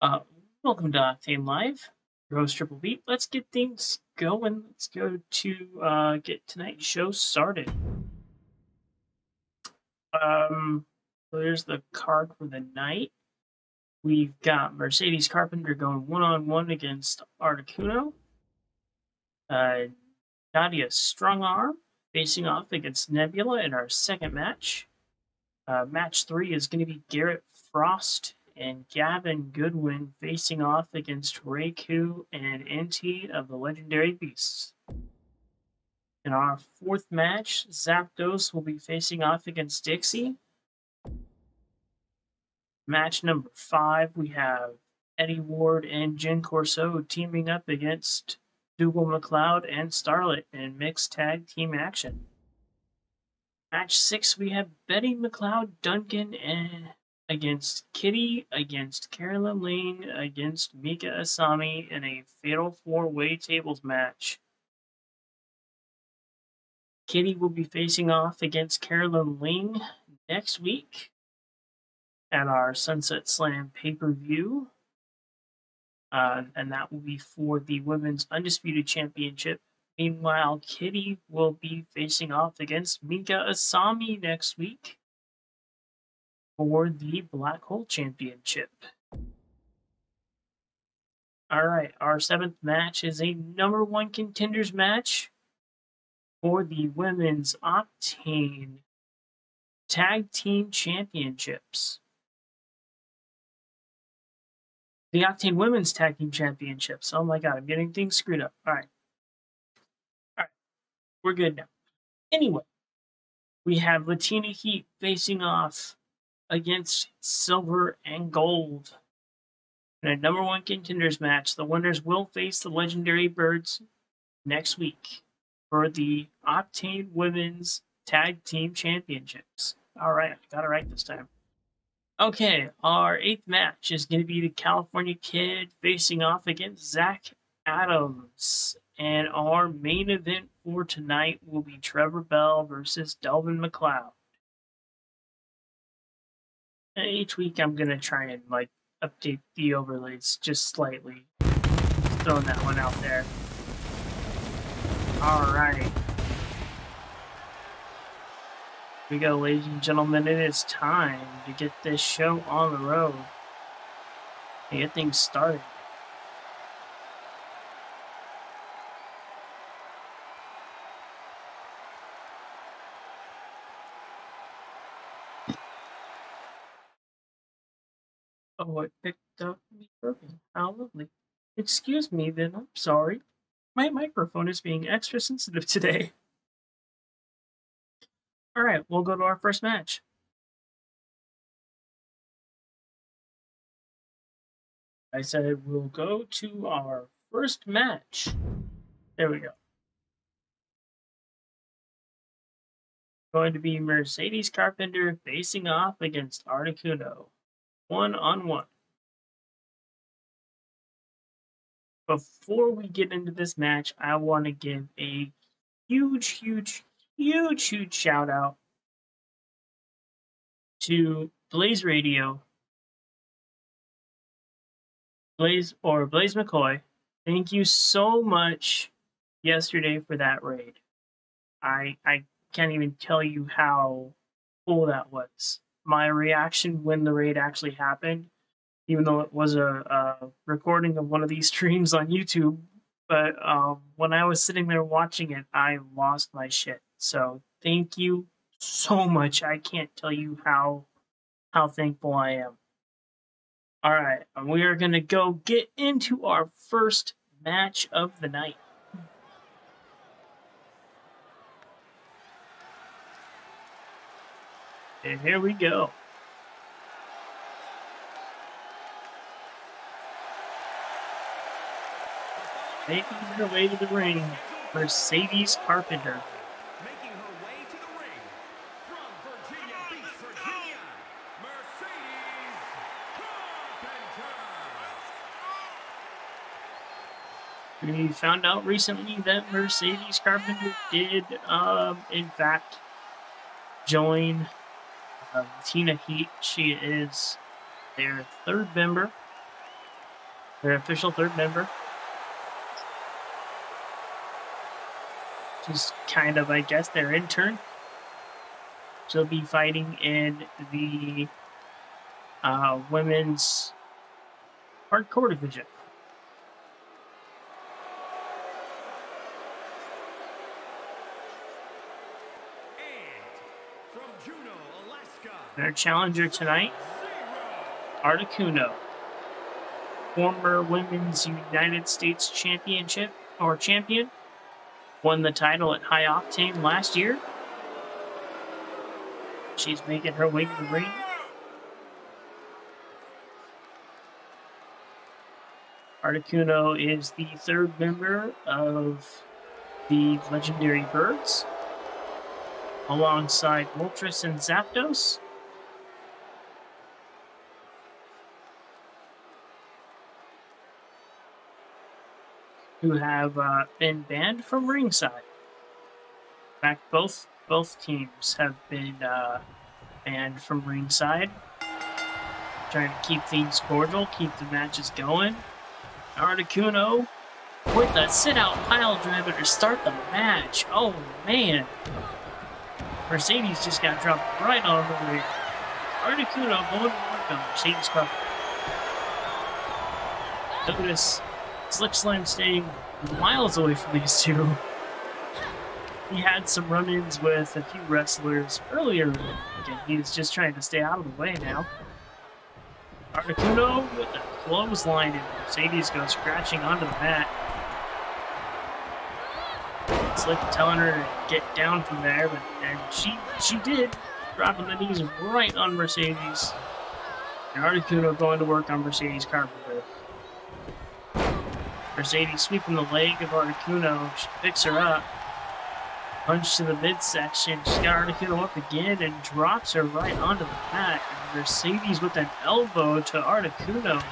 Uh, Welcome to Octane Live. Your host Triple B. Let's get things going. Let's go to get tonight's show started. So there's the card for the night. We've got Mercedes Carpenter going one-on-one against Articuno. Nadia Strongarm facing off against Nebula in our second match. Match 3 is going to be Garrett Frost and Gavin Goodwin facing off against Raiku and NT of the Legendary Beasts. In our fourth match, Zapdos will be facing off against Dixie. Match number 5, we have Eddie Ward and Jen Corseaux teaming up against Dugal, Macleod, and Starlette in mixed tag team action. Match 6, we have Betty Macleod-Duncan against Kitty, against Carolyn, Ling, against Mika, Asami in a fatal 4-way tables match. Kitty will be facing off against Carolyn, Ling next week at our Sunset Slam pay-per-view. And that will be for the Women's Undisputed Championship. Meanwhile, Kitty will be facing off against Mika Asami next week for the Black Hole Championship. Alright, our 7th match is a number 1 contenders match for the Women's Octane Tag Team Championships. The Octane Women's Tag Team Championships. Oh my god, I'm getting things screwed up. Alright. We're good now. Anyway, we have Latina Heat facing off against Silver and Gold. In a number 1 contenders match, the winners will face the Legendary Birds next week for the Octane Women's Tag Team Championships. Alright, I got it right this time. Okay, our 8th match is going to be the California Kid facing off against Zak Adamz. And our main event for tonight will be Trevor Bell versus Delvin Macleod. And each week I'm going to try and update the overlays just slightly. Just throwing that one out there. Alright. Here we go, ladies and gentlemen. It is time to get this show on the road and get things started. Oh, it picked up me broken. How lovely. Excuse me then, I'm sorry. My microphone is being extra sensitive today. Alright, we'll go to our first match. I said we'll go to our first match. There we go. Going to be Mercedes Carpenter facing off against Articuno. 1-on-1. Before we get into this match, I want to give a huge shout out to Blaze Radio, Blaze McCoy. Thank you so much yesterday for that raid. I can't even tell you how cool that was. My reaction when the raid actually happened, even though it was a recording of one of these streams on YouTube, but when I was sitting there watching it, I lost my shit. So thank you so much. I can't tell you how thankful I am. All right, we are going to go get into our first match of the night. And here we go. Making her way to the ring, Mercedes Carpenter. Making her way to the ring from Virginia Beach, Virginia, Mercedes Carpenter. We found out recently that Mercedes Carpenter did, in fact, join Tina Heat. She is their 3rd member. their official third member. She's kind of, I guess, their intern. She'll be fighting in the women's hardcore division. Their challenger tonight, Articuno, former Women's United States champion, won the title at High Octane last year. She's making her way to the ring. Articuno is the third member of the Legendary Birds, alongside Moltres and Zapdos. Who have been banned from ringside. In fact, both teams have been banned from ringside. Trying to keep things cordial, keep the matches going. Articuno with a sit-out pile driver to start the match. Oh man! Mercedes just got dropped right on the ring. Articuno going to work on Mercedes Carpenter. Notice Slick Slime staying miles away from these two. He had some run-ins with a few wrestlers earlier in the weekend. He's just trying to stay out of the way now. Articuno with a clothesline, and Mercedes goes scratching onto the mat. Slick telling her to get down from there, and she did, dropping the knees right on Mercedes. And Articuno going to work on Mercedes Carpenter. Mercedes sweeping the leg of Articuno. She picks her up. Punch to the midsection. She's got Articuno up again and drops her right onto the mat. And Mercedes with an elbow to Articuno.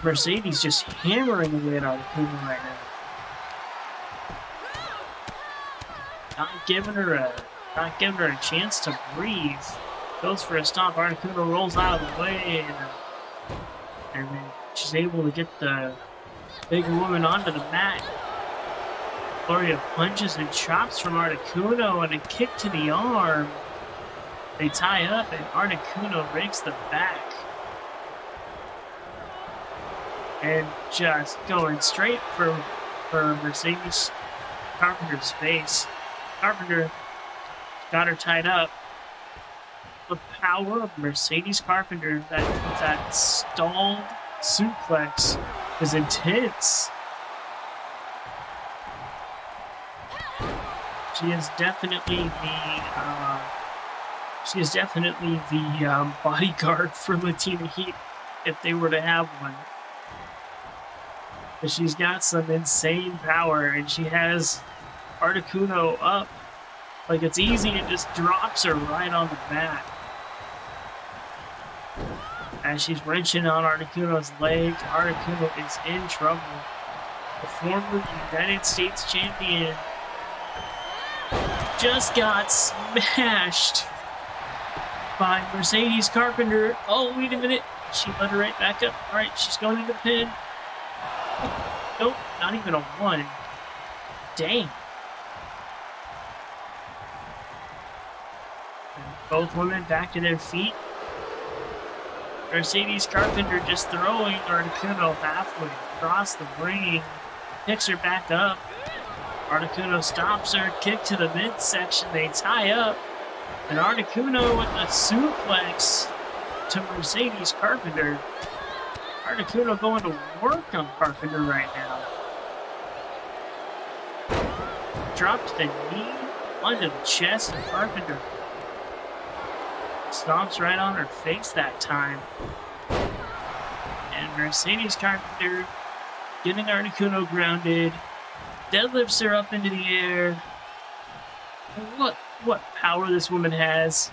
Mercedes just hammering away at Articuno right now. Not giving her a chance to breathe. Goes for a stomp. Articuno rolls out of the way, and then she's able to get the big woman onto the mat. Flurry of punches and chops from Articuno and a kick to the arm. They tie up and Articuno rakes the back. And just going straight for Mercedes Carpenter's face. Carpenter got her tied up. The power of Mercedes Carpenter, that stalled suplex, is intense. She is definitely the bodyguard for Latina Heat if they were to have one. But she's got some insane power, and she has Articuno up like it's easy and just drops her right on the mat. As she's wrenching on Articuno's legs, Articuno is in trouble. The former United States champion just got smashed by Mercedes Carpenter. Oh, wait a minute. She let her right back up. All right, she's going into the pin. Nope, not even a one. Dang. And both women back to their feet. Mercedes Carpenter just throwing Articuno halfway across the ring. Picks her back up. Articuno stops her, kick to the midsection, they tie up, and Articuno with a suplex to Mercedes Carpenter. Articuno going to work on Carpenter right now. Dropped the knee onto the chest of Carpenter. Stomps right on her face that time. And Mercedes Carpenter getting Articuno grounded. Deadlifts her up into the air. What power this woman has.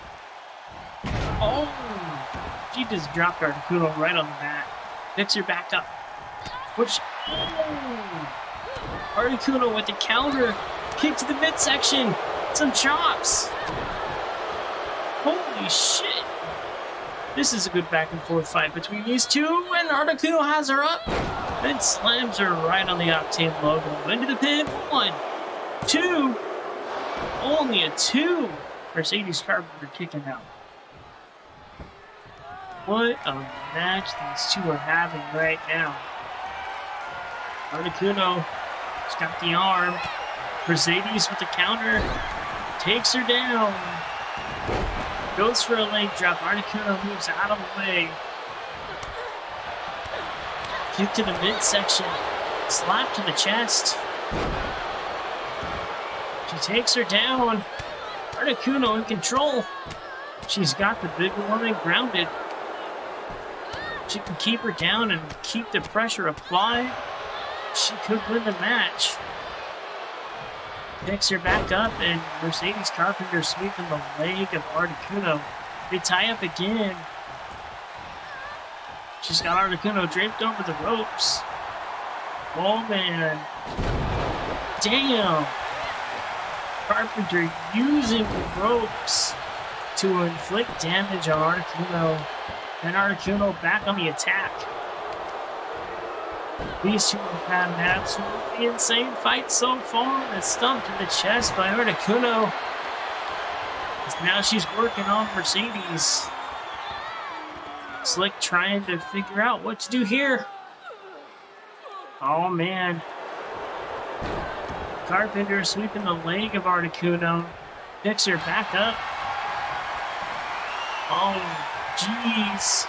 Oh! She just dropped Articuno right on the mat. Picks her back up. Articuno with the counter. Kick to the midsection. Some chops. Holy shit. This is a good back and forth fight between these two, and Articuno has her up and slams her right on the Octane logo. Into the pin. 1, 2. Only a 2. Mercedes Carpenter kicking out. What a match these two are having right now. Articuno has got the arm. Mercedes with the counter. Takes her down. Goes for a leg drop. Articuno moves out of the way. Kick to the midsection. Slap to the chest. She takes her down. Articuno in control. She's got the big woman grounded. She can keep her down and keep the pressure applied. She could win the match. Picks her back up, and Mercedes Carpenter sweeping the leg of Articuno. They tie up again. She's got Articuno draped over the ropes. Oh man. Damn. Carpenter using the ropes to inflict damage on Articuno. And Articuno back on the attack. These two have had an absolutely insane fight so far. A stomp to the chest by Articuno. Now she's working on Mercedes. Slick trying to figure out what to do here. Oh man. Carpenter sweeping the leg of Articuno. Picks her back up. Oh, jeez.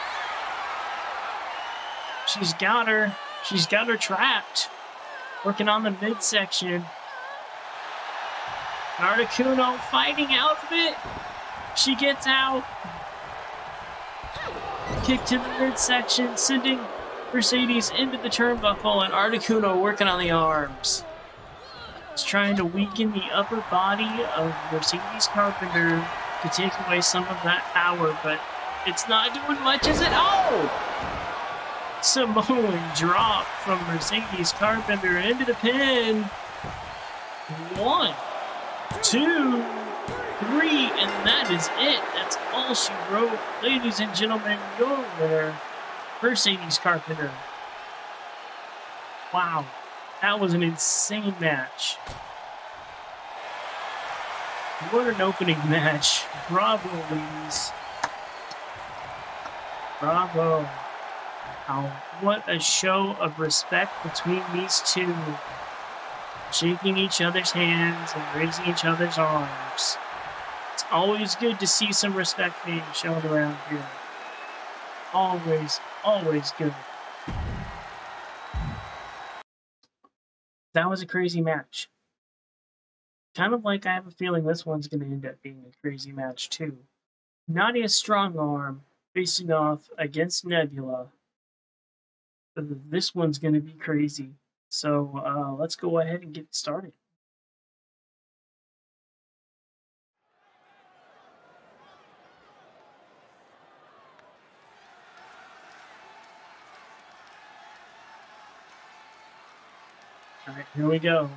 She's got her. She's got her trapped. Working on the midsection. Articuno fighting out of it. She gets out. Kick to the midsection, sending Mercedes into the turnbuckle, and Articuno working on the arms. It's trying to weaken the upper body of Mercedes Carpenter to take away some of that power, but it's not doing much, is it? Oh! Samoan drop from Mercedes Carpenter into the pin. 1, 2, 3, and that is it. That's all she wrote. Ladies and gentlemen, your winner, Mercedes Carpenter. Wow, that was an insane match. What an opening match. Bravo, ladies. Bravo. What a show of respect between these two. Shaking each other's hands and raising each other's arms. It's always good to see some respect being shown around here. Always, always good. That was a crazy match. Kind of like I have a feeling this one's going to end up being a crazy match too. Nadia Strongarm facing off against Nebula. This one's going to be crazy. So let's go ahead and get started. All right, here we go.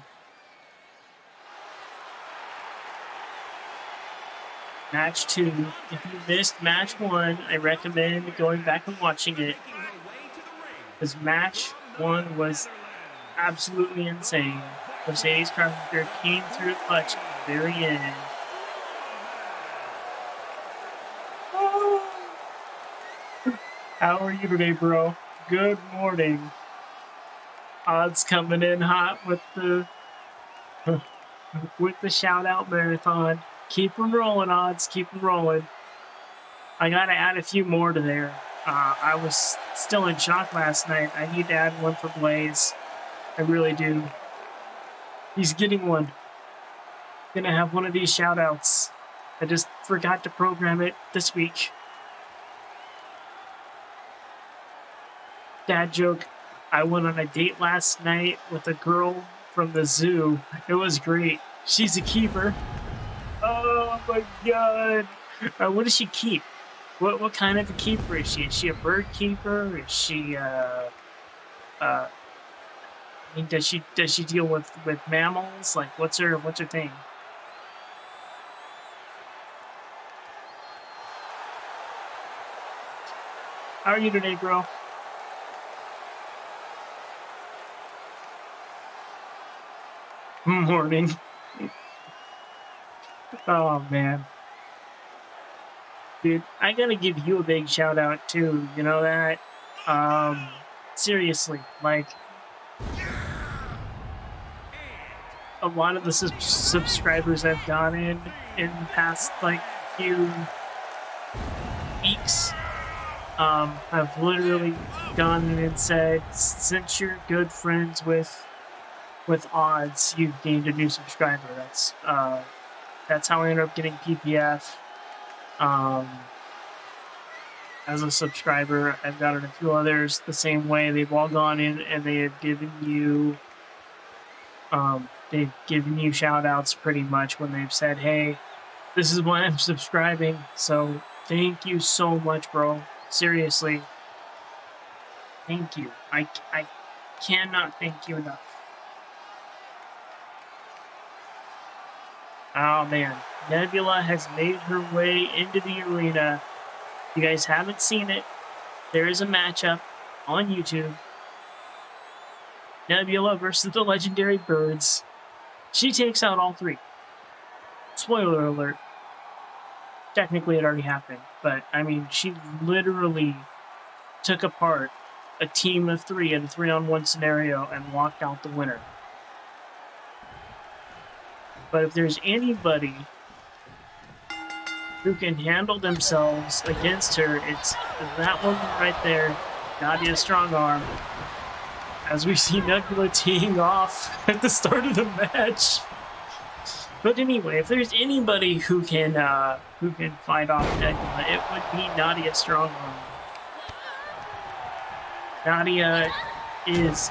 Match 2. If you missed match 1, I recommend going back and watching it. Because match 1 was absolutely insane. Mercedes Carpenter came through the clutch at the very end. Oh. How are you today, bro? Good morning. Odds coming in hot with the shout out marathon. Keep them rolling, Odds. Keep them rolling. I gotta add a few more to there. I was still in shock last night. I need to add one for Blaze. I really do. He's getting one. Gonna have one of these shout outs. I just forgot to program it this week. Dad joke. I went on a date last night with a girl from the zoo. It was great. She's a keeper. Oh my god. What does she keep? What kind of a keeper is she? Is she a bird keeper? Is she I mean, does she deal with mammals? Like what's her thing? How are you today, bro? Morning. Oh, man. Dude, I gotta give you a big shout out, too. You know that? Seriously, like, a lot of the subscribers I've gotten in the past, like, few weeks, have literally gone in and said, since you're good friends with Odds, you've gained a new subscriber. That's how I ended up getting PPF. As a subscriber, I've gotten a few others the same way. They've all gone in and they have given you, shout outs pretty much when they've said, hey, this is why I'm subscribing. So thank you so much, bro. Seriously. Thank you. I cannot thank you enough. Oh man, Nebula has made her way into the arena. If you guys haven't seen it, there is a matchup on YouTube. Nebula versus the legendary Birds. She takes out all three. Spoiler alert. Technically it already happened, but I mean, she literally took apart a team of three in a 3-on-1 scenario and walked out the winner. But if there's anybody who can handle themselves against her, it's that woman right there, Nadia Strongarm. As we see Nebula teeing off at the start of the match. But anyway, if there's anybody who can fight off Nebula, it would be Nadia Strongarm. Nadia is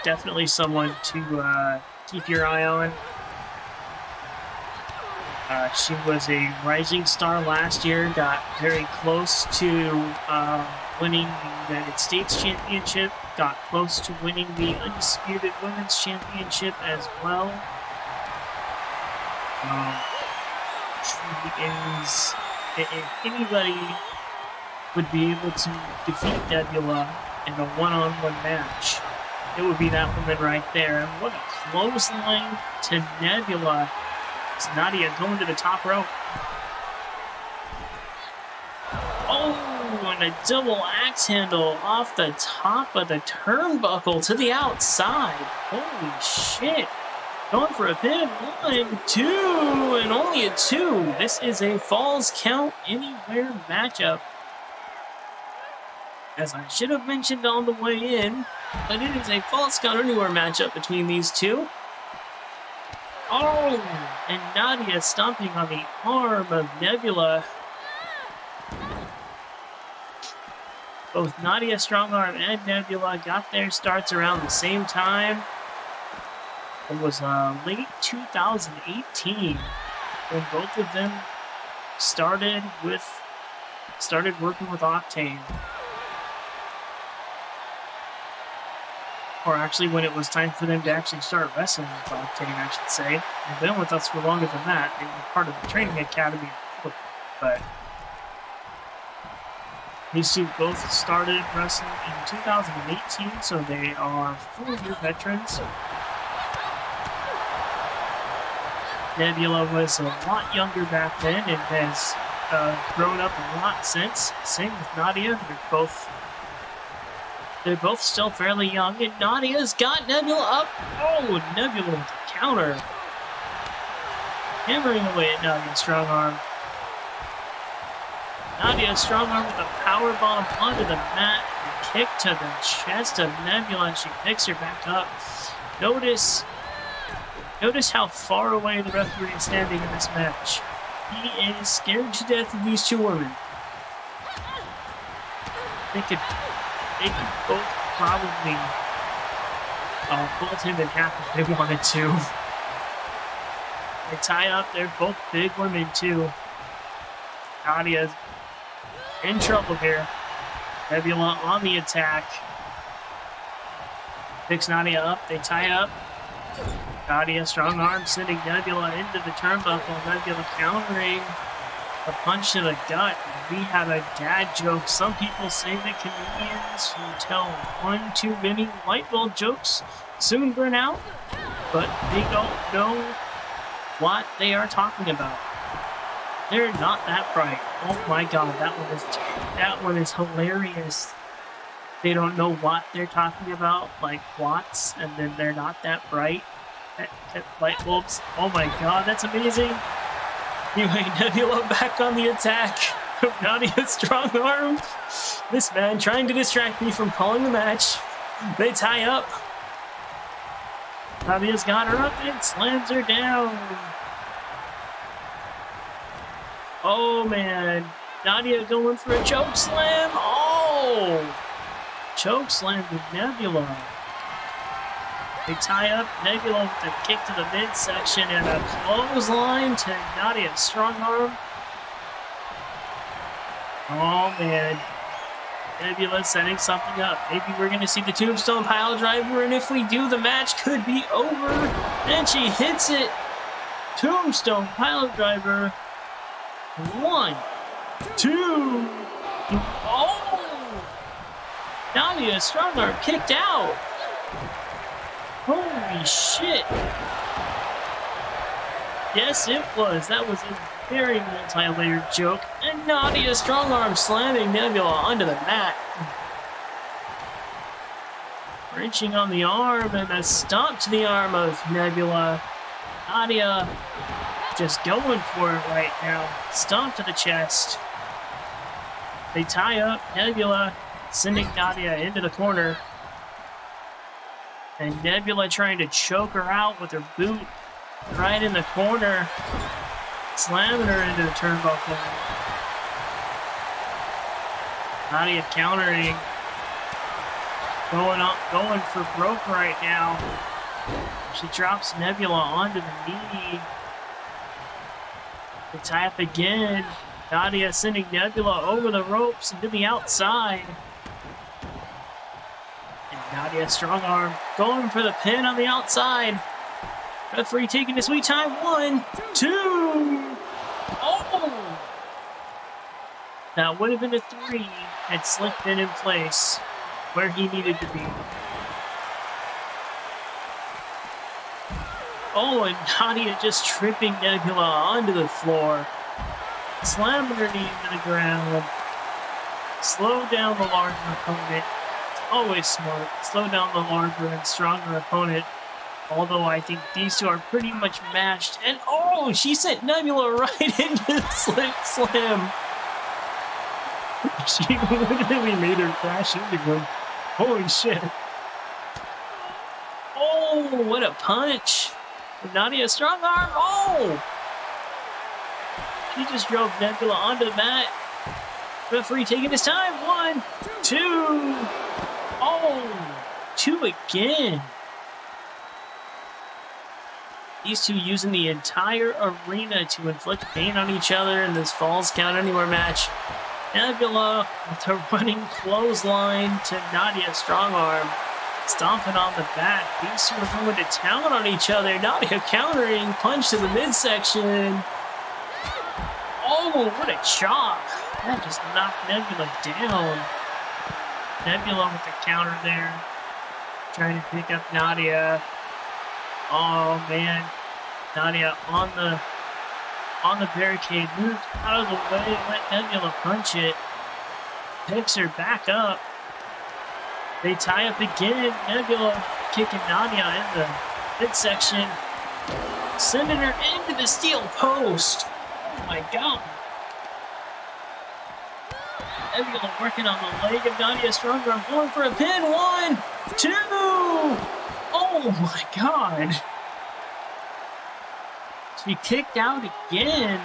definitely someone to keep your eye on. She was a rising star last year, got very close to winning the United States Championship, got close to winning the Undisputed Women's Championship as well. She is, if anybody would be able to defeat Nebula in a one-on-one match, it would be that woman right there. And what a clothesline to Nebula. It's Nadia going to the top rope. Oh, and a double axe handle off the top of the turnbuckle to the outside. Holy shit. Going for a pin. 1, 2, and only a 2. This is a Falls Count Anywhere matchup. As I should have mentioned on the way in, but it is a Falls Count Anywhere matchup between these two. Oh, and Nadia stomping on the arm of Nebula. Both Nadia Strongarm and Nebula got their starts around the same time. It was late 2018 when both of them started working with Octane. Or actually, when it was time for them to actually start wrestling with Octane, I should say. They've been with us for longer than that. They were part of the training academy, but these two both started wrestling in 2018, so they are full-year veterans. Nebula was a lot younger back then and has grown up a lot since. Same with Nadia. They're both still fairly young, and Nadia's got Nebula up. Oh, Nebula with a counter. Hammering away at Nadia Strongarm. Nadia Strongarm with a power bomb onto the mat. A kick to the chest of Nebula, and she picks her back up. Notice how far away the referee is standing in this match. He is scared to death of these two women. They could both probably bolt him in half if they wanted to. They tie up, they're both big women too. Nadia's in trouble here. Nebula on the attack. Picks Nadia up, they tie up. Nadia, strong arm, sending Nebula into the turnbuckle. Nebula countering a punch to the gut. We have a dad joke. Some people say that comedians who tell one too many light bulb jokes soon burn out, but they don't know what they are talking about. They're not that bright. Oh my god, that one is hilarious. They don't know what they're talking about, like watts, and then they're not that bright. Light bulbs. Oh my god, that's amazing. Anyway, Nebula back on the attack. Nadia's strong arm. This man trying to distract me from calling the match. They tie up. Nadia's got her up and slams her down. Oh man. Nadia going for a choke slam. Oh! Choke slam with Nebula. They tie up Nebula with a kick to the midsection and a clothesline to Nadia's strong arm. Oh man. Nebula setting something up. Maybe we're going to see the tombstone pile driver, and if we do, the match could be over. And she hits it. Tombstone pile driver. 1, 2. Oh! Nadia's strong arm kicked out. Holy shit! Yes, it was. That was a very multi-layered joke. And Nadia strong arm slamming Nebula onto the mat. Wrenching on the arm and a stomp to the arm of Nebula. Nadia just going for it right now. Stomp to the chest. They tie up Nebula, sending Nadia into the corner. And Nebula trying to choke her out with her boot right in the corner, slamming her into the turnbuckle. Nadia countering, going for broke right now. She drops Nebula onto the knee. They tie up again. Nadia sending Nebula over the ropes and to the outside. Nadia strong arm going for the pin on the outside. Referee taking his sweet time. 1, 2. Oh! That would have been a 3 had Slick been in place where he needed to be. Oh, and Nadia just tripping Nebula onto the floor. Slamming her knee into the ground. Slow down the larger opponent. Always smart. Slow down the larger and stronger opponent. Although I think these two are pretty much matched. And oh, she sent Nebula right into the Slick Slam. She literally made her crash into him. Holy shit. Oh, what a punch. Nadia strong arm. Oh! She just drove Nebula onto the mat. Referee taking his time. 1, 2. Oh, 2 again. These two using the entire arena to inflict pain on each other in this Falls Count Anywhere match. Nebula with a running clothesline to Nadia's strong arm. Stomping on the back. These two are going to town on each other. Nadia countering, punch to the midsection. Oh, what a chop. That just knocked Nebula down. Nebula with the counter there. Trying to pick up Nadia. Oh man. Nadia on the barricade. Moved out of the way. Let Nebula punch it. Picks her back up. They tie up again. Nebula kicking Nadia in the midsection. Sending her into the steel post. Oh my god. Nebula working on the leg of Nadia Strongarm, going for a pin. 1, 2. Oh my god. She kicked out again.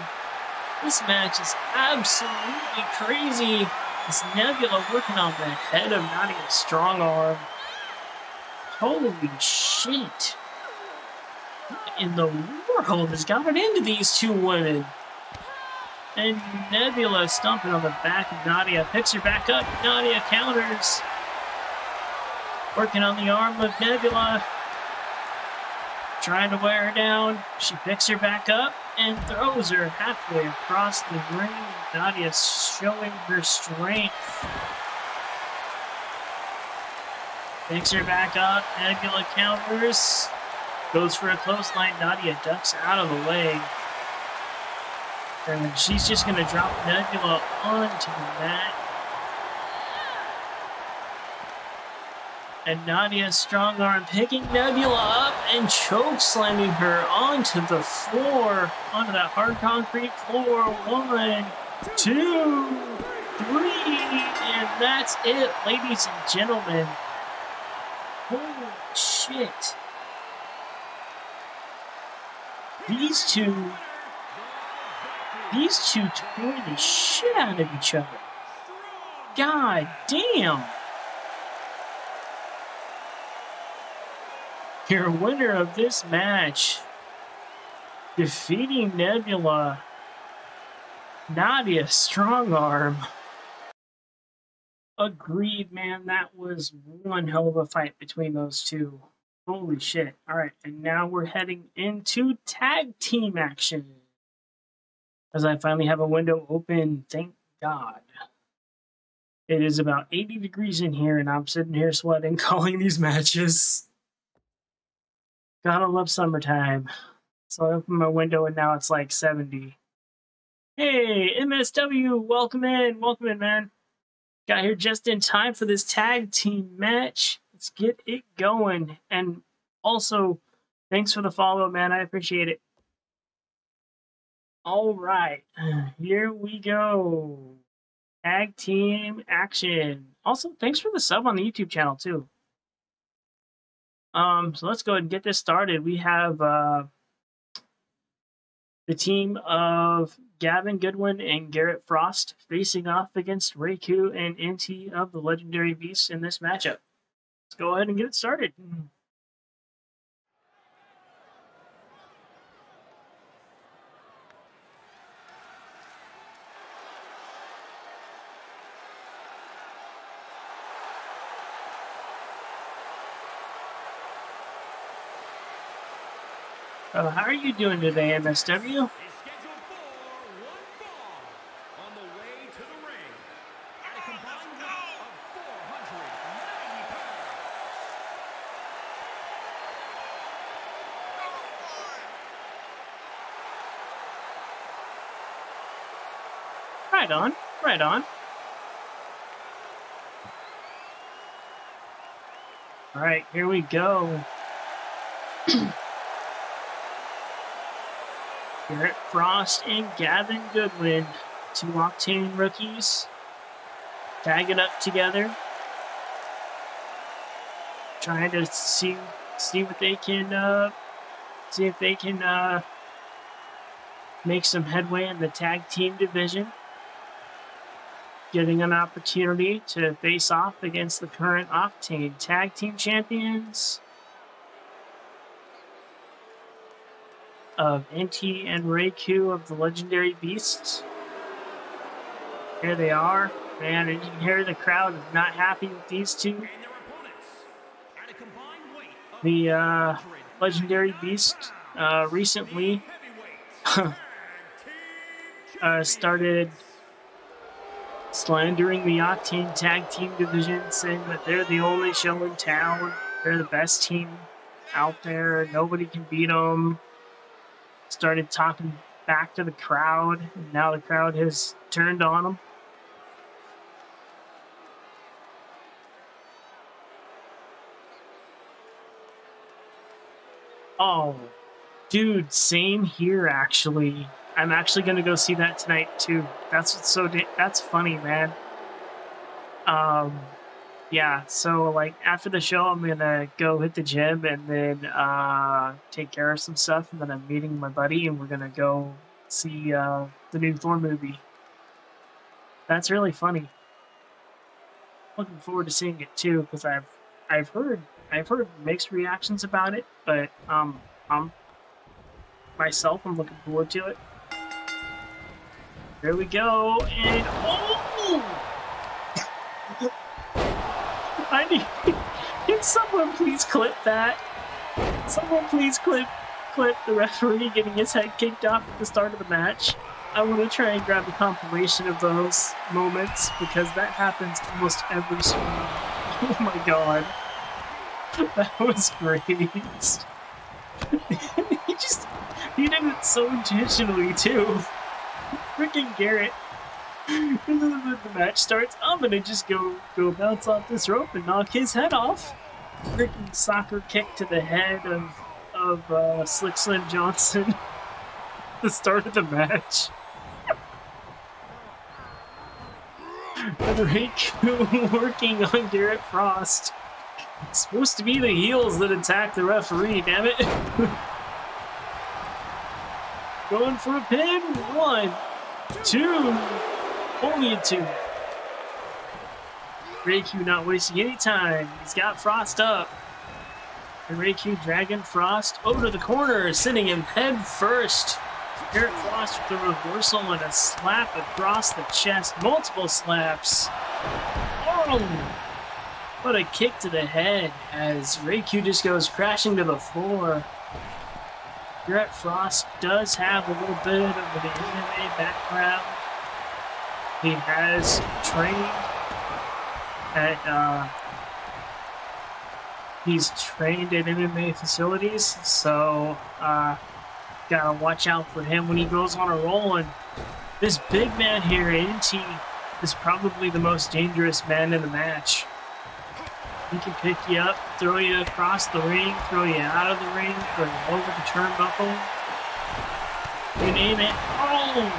This match is absolutely crazy. This Nebula working on the head of Nadia's Strongarm. Holy shit. What in the world has gotten into these two women? And Nebula stomping on the back of Nadia, picks her back up. Nadia counters. Working on the arm of Nebula. trying to wear her down. She picks her back up and throws her halfway across the ring. Nadia showing her strength. Picks her back up. Nebula counters. Goes for a clothesline. Nadia ducks out of the way. And she's just going to drop Nebula onto the mat. And Nadia's strong arm picking Nebula up and choke slamming her onto the floor, onto that hard concrete floor. 1, 2, 3, and that's it, ladies and gentlemen. Holy shit. These two tore the shit out of each other. God damn. Your winner of this match, defeating Nebula, Nadia Strongarm. Agreed, man. That was one hell of a fight between those two. Holy shit. Alright, and now we're heading into tag team action. As I finally have a window open, thank God. It is about 80 degrees in here, and I'm sitting here sweating, calling these matches. Gotta love summertime. So I opened my window and now it's like 70. Hey, MSW, welcome in, man. Got here just in time for this tag team match. Let's get it going. And also, thanks for the follow, man. I appreciate it. All right, here we go. Tag team action. Also, thanks for the sub on the YouTube channel too. So let's go ahead and get this started. We have the team of Gavin, Goodwin, and Garrett Frost facing off against Raiku and NT of the Legendary Beasts in this matchup. Let's go ahead and get it started. How are you doing today, MSW? Right on, right on. All right, here we go. Garrett Frost and Gavin Goodwin, two Octane rookies, tagging up together, trying to see what they can see if they can make some headway in the tag team division, getting an opportunity to face off against the current Octane tag team champions of NT and Raiku of the Legendary Beasts. Here they are. Man, and you can hear the crowd is not happy with these two. The Legendary Beast recently started slandering the Octane tag team division, saying that they're the only show in town. They're the best team out there. Nobody can beat them. Started talking back to the crowd, and now the crowd has turned on them. Oh, dude, same here, actually. I'm actually going to go see that tonight, too. That's what's that's funny, man. Yeah, so, like, after the show, I'm going to go hit the gym and then take care of some stuff, and then I'm meeting my buddy, and we're going to go see the new Thor movie. That's really funny. Looking forward to seeing it, too, because I've heard mixed reactions about it, but I'm looking forward to it. There we go, and oh! Can someone please clip that? Someone please clip the referee getting his head kicked off at the start of the match. I want to try and grab a compilation of those moments because that happens almost every stream. Oh my god. That was great. He did it so intentionally too. Freaking Garrett. The match starts. I'm gonna just go bounce off this rope and knock his head off. Freaking soccer kick to the head of Slick Slim Johnson. The start of the match. And Raiku working on Garrett Frost. It's supposed to be the heels that attack the referee, damn it. Going for a pin. 1, 2. Only a 2. Raiku not wasting any time. He's got Frost up. And Raiku dragging Frost over to the corner, sending him head first. Garrett Frost with a reversal and a slap across the chest. Multiple slaps. Oh! What a kick to the head as Raiku just goes crashing to the floor. Garrett Frost does have a little bit of an MMA background. He has trained at he's trained in MMA facilities, so gotta watch out for him when he goes on a roll. And this big man here, NT, is probably the most dangerous man in the match. He can pick you up, throw you across the ring, throw you out of the ring, throw you over the turnbuckle. You name it. Oh!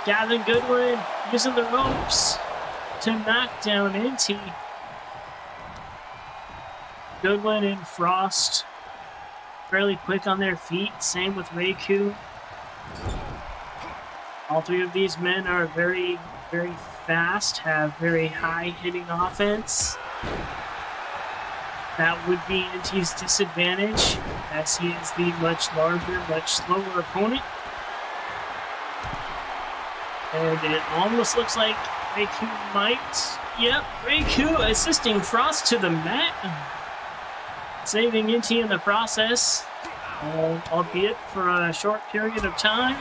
Gavin Goodwin using the ropes to knock down NT. Goodwin and Frost fairly quick on their feet. Same with Raiku. All three of these men are very, very fast, have very high hitting offense. That would be NT's disadvantage, as he is the much larger, much slower opponent. And it almost looks like Raiku might. Yep, Raiku assisting Frost to the mat. Saving NT in the process, albeit for a short period of time.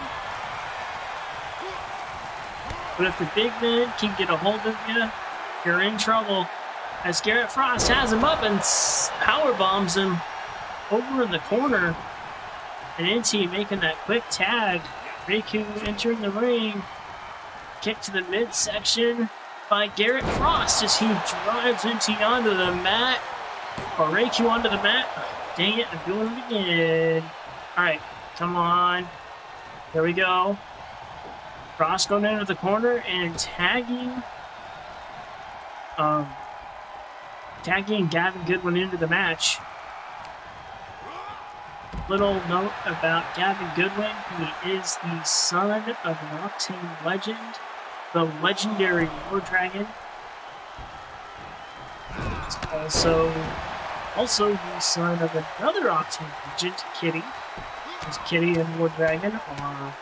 But if the big man can get a hold of you, you're in trouble. As Garrett Frost has him up and power bombs him over in the corner. And NT making that quick tag. Raiku entering the ring. Kick to the midsection by Garrett Frost as he drives NT onto the mat. Or Raiku onto the mat. Dang it, I'm doing it again. Alright, come on. There we go. Frost going into the corner and tagging Gavin Goodwin into the match. Little note about Gavin Goodwin. He is the son of an Octane legend, the legendary War Dragon. He's also the son of another Octane legend, Kitty. Because Kitty and War Dragon are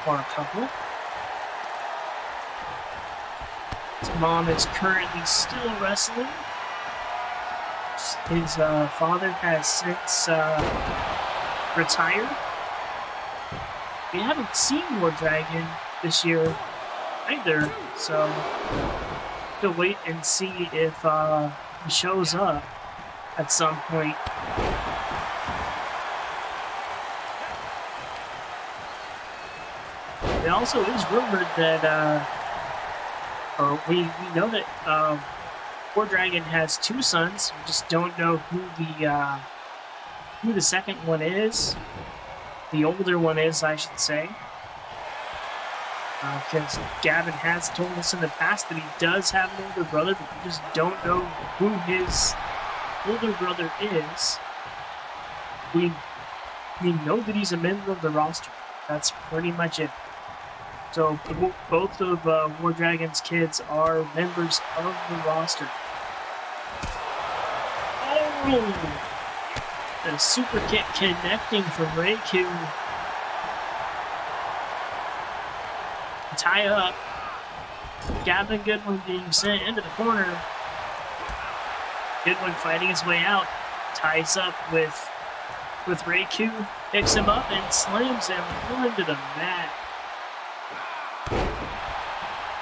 a couple. His mom is currently still wrestling. His father has since retired. We haven't seen War Dragon this year either, so we'll wait and see if he shows up at some point. It also is rumored that, we know that War Dragon has 2 sons. We just don't know who the second one is. The older one is, I should say. Because Gavin has told us in the past that he does have an older brother, but we just don't know who his older brother is. We know that he's a member of the roster. That's pretty much it. So both of War Dragon's kids are members of the roster. Oh! The super kick connecting for Raiku. Tie up. Gavin Goodwin being sent into the corner. Goodwin fighting his way out. ties up with Raiku, picks him up and slams him onto the mat.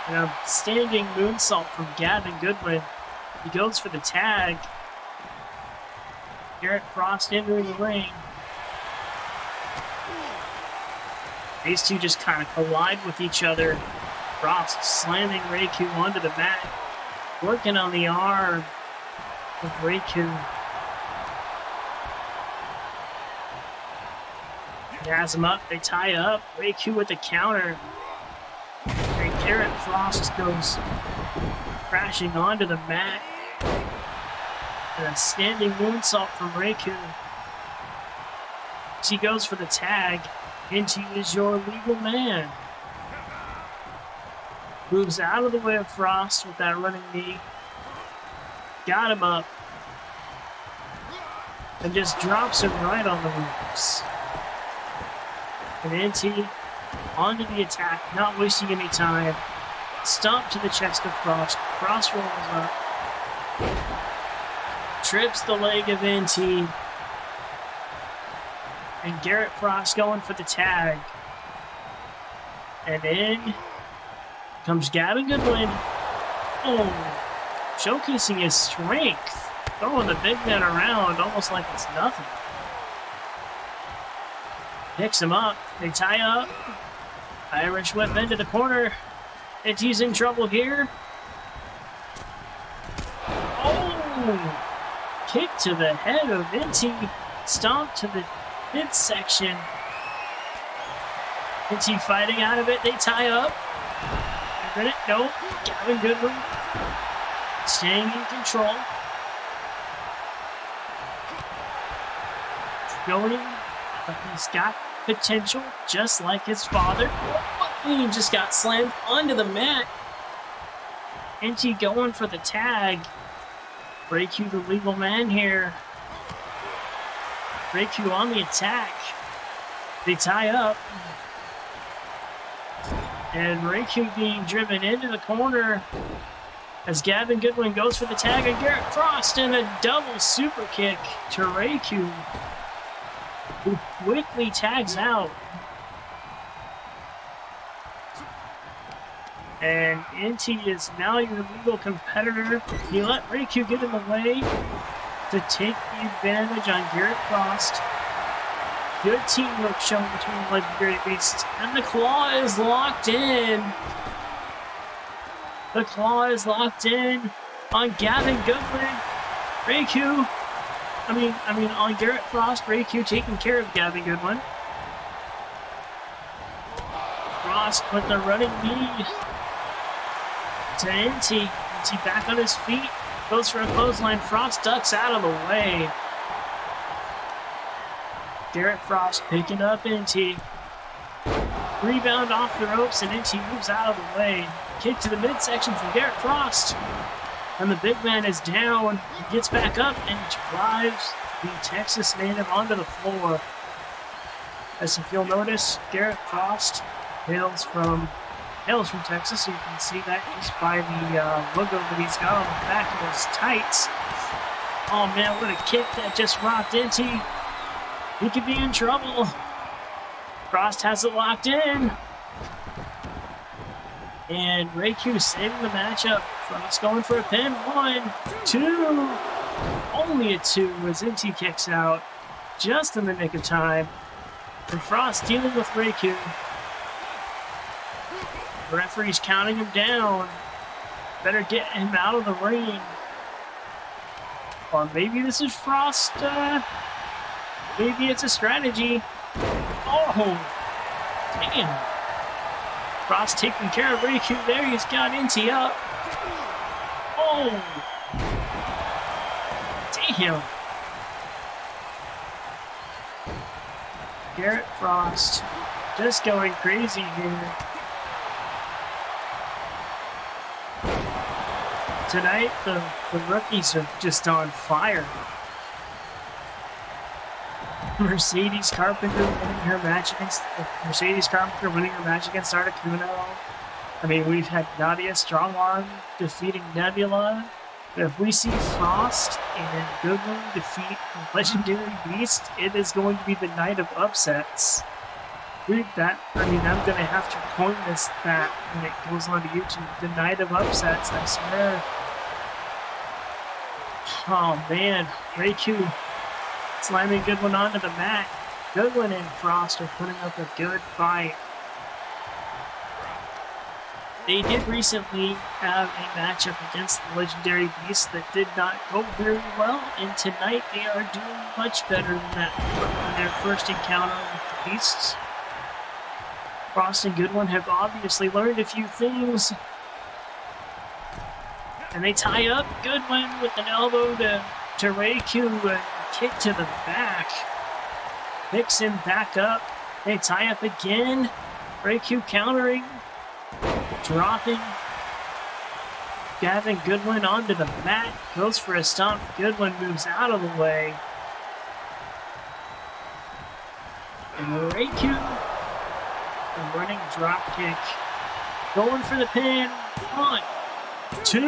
An outstanding moonsault from Gavin Goodwin. He goes for the tag. Garrett Frost entering the ring. These two just kind of collide with each other. Frost slamming Raiku onto the mat. Working on the arm of Raiku. He has him up, they tie up. Raiku with the counter. And Garrett Frost goes crashing onto the mat. And a standing moonsault from Raiku. She goes for the tag. Into is your legal man. Moves out of the way of Frost with that running knee. Got him up. And just drops him right on the ropes. And NT onto the attack, not wasting any time. Stomp to the chest of Frost. Frost rolls up. Trips the leg of NT. And Garrett Frost going for the tag. And in comes Gavin Goodwin. Oh, showcasing his strength. Throwing the big man around almost like it's nothing. Picks him up. They tie up. Irish whip into the corner. NT's in trouble here. Oh! Kick to the head of NT. Stomp to the midsection. NT fighting out of it. They tie up. Nope. Gavin Goodwin staying in control. Going, but he's got potential, just like his father. He just got slammed onto the mat. NT going for the tag. Raiku the legal man here. Raiku on the attack. They tie up. And Raiku being driven into the corner as Gavin Goodwin goes for the tag, and Garrett Frost and a double super kick to Raiku, who quickly tags out. And NT is now your legal competitor. You let Raiku get in the way to take the advantage on Garrett Frost. Good teamwork shown between Legendary Beasts. And the claw is locked in. The claw is locked in on Gavin Goodwin. Raiku, on Garrett Frost. Raiku taking care of Gavin Goodwin. Frost with the running knee to NT. NT back on his feet. Goes for a clothesline. Frost ducks out of the way. Garrett Frost picking up NT. Rebound off the ropes and NT moves out of the way. Kick to the midsection from Garrett Frost. And the big man is down. He gets back up and drives the Texas native onto the floor. As if you'll notice, Garrett Frost hails from Texas. You can see that just by the logo that he's got on the back of his tights. Oh man, what a kick that just rocked NT. He could be in trouble. Frost has it locked in. And Raiku saving the matchup. Frost going for a pin. 1, 2. Only a 2 as NT kicks out. Just in the nick of time. And Frost dealing with Raiku. The referee's counting him down. Better get him out of the ring. Or maybe this is Frost. Maybe it's a strategy. Oh, damn. Frost taking care of Raiku there. He's got NT up. Oh, damn. Garrett Frost just going crazy here. Tonight, the rookies are just on fire. Mercedes Carpenter winning her match against Articuno. I mean, we've had Nadia Strongarm defeating Nebula. If we see Frost and Goodwin defeat a legendary beast, it is going to be the night of upsets. I'm gonna have to coin that when it goes onto YouTube. The night of upsets, I swear. Oh man, Raiku slamming Goodwin onto the mat. Goodwin and Frost are putting up a good fight. They did recently have a matchup against the legendary beast that did not go very well, and tonight they are doing much better than that in their first encounter with the beasts. Frost and Goodwin have obviously learned a few things. And they tie up Goodwin with an elbow to Raiku and kick to the back. Picks him back up. They tie up again. Raiku countering. Dropping Gavin Goodwin onto the mat. Goes for a stomp. Goodwin moves out of the way. And Raiku, a running drop kick. Going for the pin. 1, 2.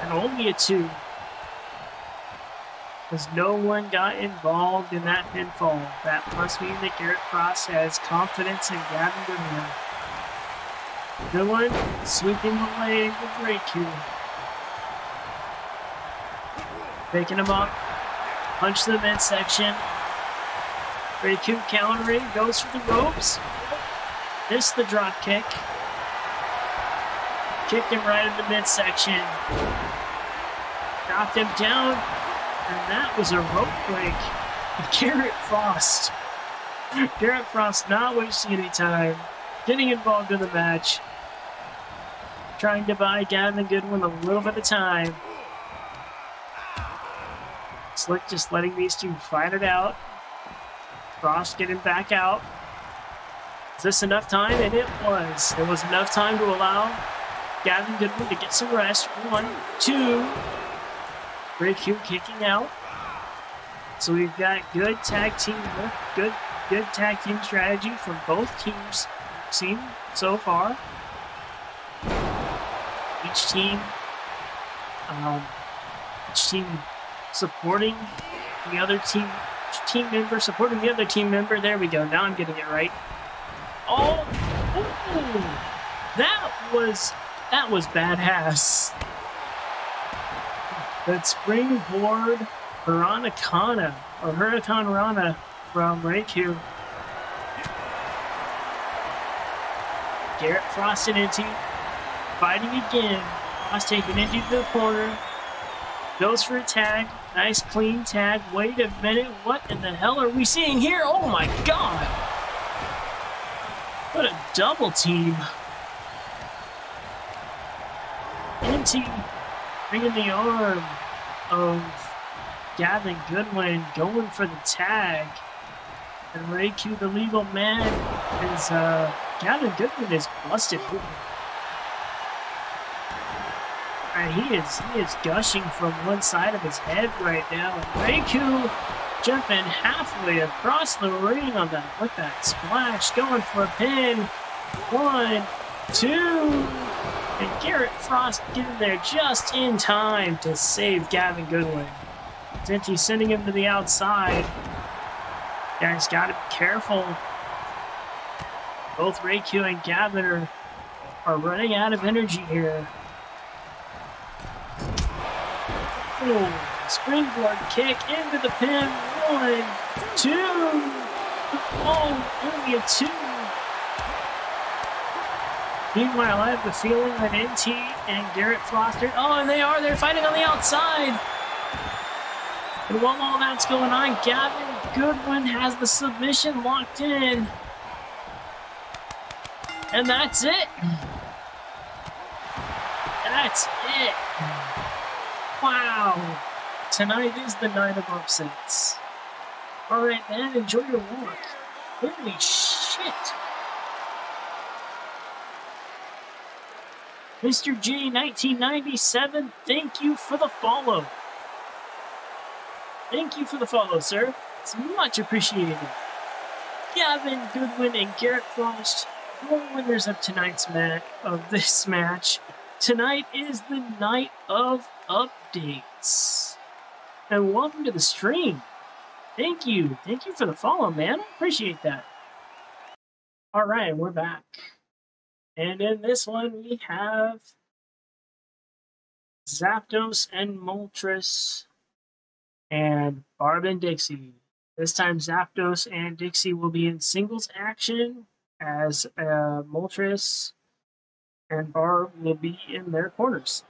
And only a 2. Because no one got involved in that pinfall. That must mean that Garrett Frost has confidence in Gavin Goodwin. Goodwin sweeping the leg with Raiku. Picking him up. Punch to the midsection. Raiku countering. Goes for the ropes. Missed the drop kick. Kicked him right in the midsection. Knocked him down. And that was a rope break. Garrett Frost. Garrett Frost not wasting any time. Getting involved in the match. Trying to buy Gavin Goodwin a little bit of time. Slick just letting these two fight it out. Frost getting back out. Is this enough time? And it was. It was enough time to allow Gavin Goodwin to get some rest. 1, 2. Raiku kicking out. So we've got good tag team work, good tag team strategy from both teams seen so far. Each team supporting the other team. Each team member supporting the other team member. There we go. Now I'm getting it right. Oh, ooh, that was badass. That springboard Hurricane Rana from Raiku. Garrett Frost and Inti fighting again. Frost taking into the corner. Goes for a tag. Nice clean tag. Wait a minute. What in the hell are we seeing here? Oh my god. What a double team. Inti bringing the arm of Gavin Goodwin, going for the tag. And Raiku, the legal man, is Gavin Goodwin is busted open. And he is gushing from one side of his head right now. And Raiku jumping halfway across the ring on that with that splash, going for a pin. 1, 2. And Garrett Frost getting there just in time to save Gavin Goodwin. Zinti sending him to the outside. Guys, gotta be careful. Both Raiku and Gavin are running out of energy here. Oh, springboard kick into the pin. 1, 2. Oh, only a 2. Meanwhile, I have the feeling that NT and Garrett Frost are... Oh, and they're fighting on the outside. And while all that's going on, Gavin Goodwin has the submission locked in. And that's it. That's it. Wow. Tonight is the night of upsets. Alright, man, enjoy your walk. Holy shit. Mr. J 1997, thank you for the follow. Thank you for the follow, sir. It's much appreciated. Gavin Goodwin and Garrett Frost, your winners of this match. Tonight is the night of updates. And welcome to the stream. Thank you. Thank you for the follow, man. I appreciate that. All right, we're back. And in this one, we have Zapdos and Moltres and Barbra and Dixie. This time, Zapdos and Dixie will be in singles action as Moltres and Barb will be in their corners.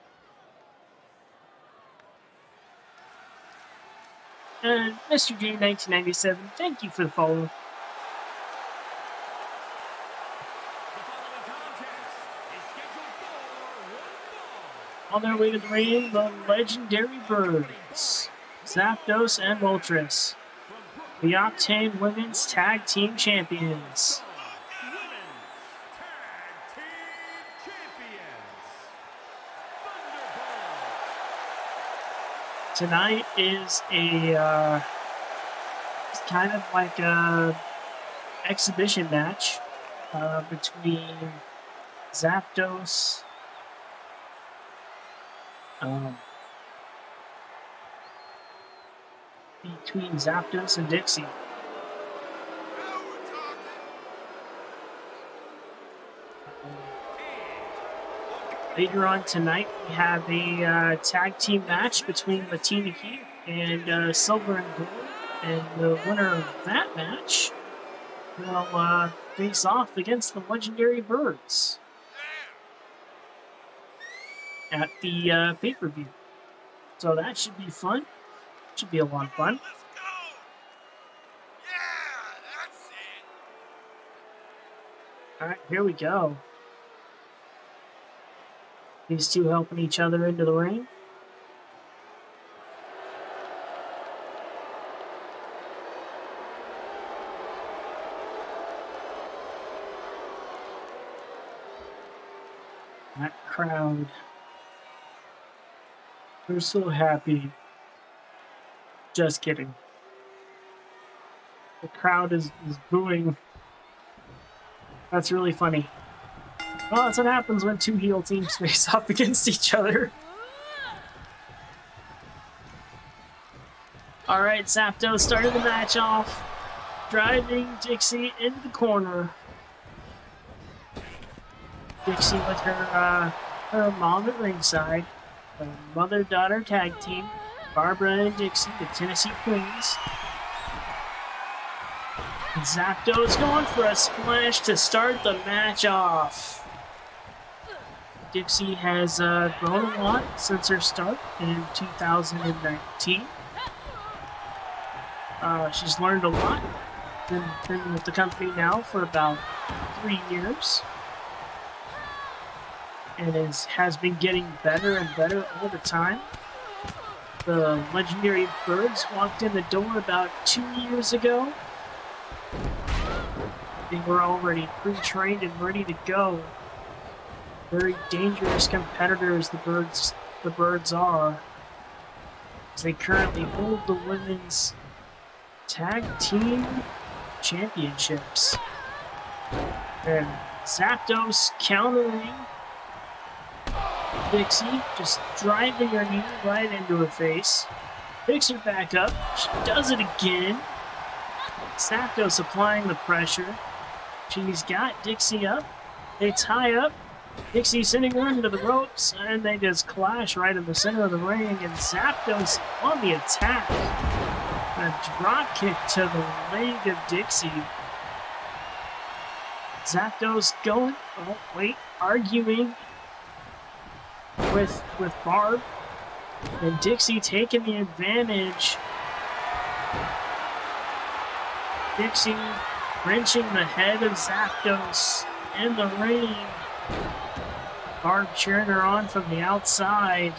And Mr. J 1997, thank you for the follow. On their way to the ring, the legendary birds, Zapdos and Moltres, the Octane Women's Tag Team Champions. Tonight is a it's kind of like a exhibition match between Zapdos and Dixie. Later on tonight, we have a tag team match between Latina Heat and Silver and Gold, and the winner of that match will face off against the legendary birds at the pay-per-view. So that should be fun. Should be a lot of fun. All right, here we go. These two helping each other into the ring. That crowd, they're so happy. Just kidding. The crowd is booing. That's really funny. Well, that's what happens when two heel teams face off against each other. Alright, Zapdos started the match off, driving Dixie into the corner. Dixie with her mom at ringside. The mother-daughter tag team, Barbra and Dixie, the Tennessee Queens. And Zapdos going for a splash to start the match off. Dixie has grown a lot since her start in 2019. She's learned a lot. Been with the company now for about 3 years. And has been getting better and better all the time. The legendary birds walked in the door about 2 years ago. They were already pre-trained and ready to go. Very dangerous competitors the birds are, as they currently hold the women's tag team championships. And Zapdos countering Dixie, just driving her knee right into her face. Picks her back up. She does it again. Zapdos applying the pressure. She's got Dixie up. They tie up. Dixie sending her into the ropes, and they just clash right in the center of the ring, and Zapdos on the attack. A drop kick to the leg of Dixie. Zapdos going, arguing with Barb, and Dixie taking the advantage. Dixie wrenching the head of Zapdos in the ring. Barb cheering her on from the outside.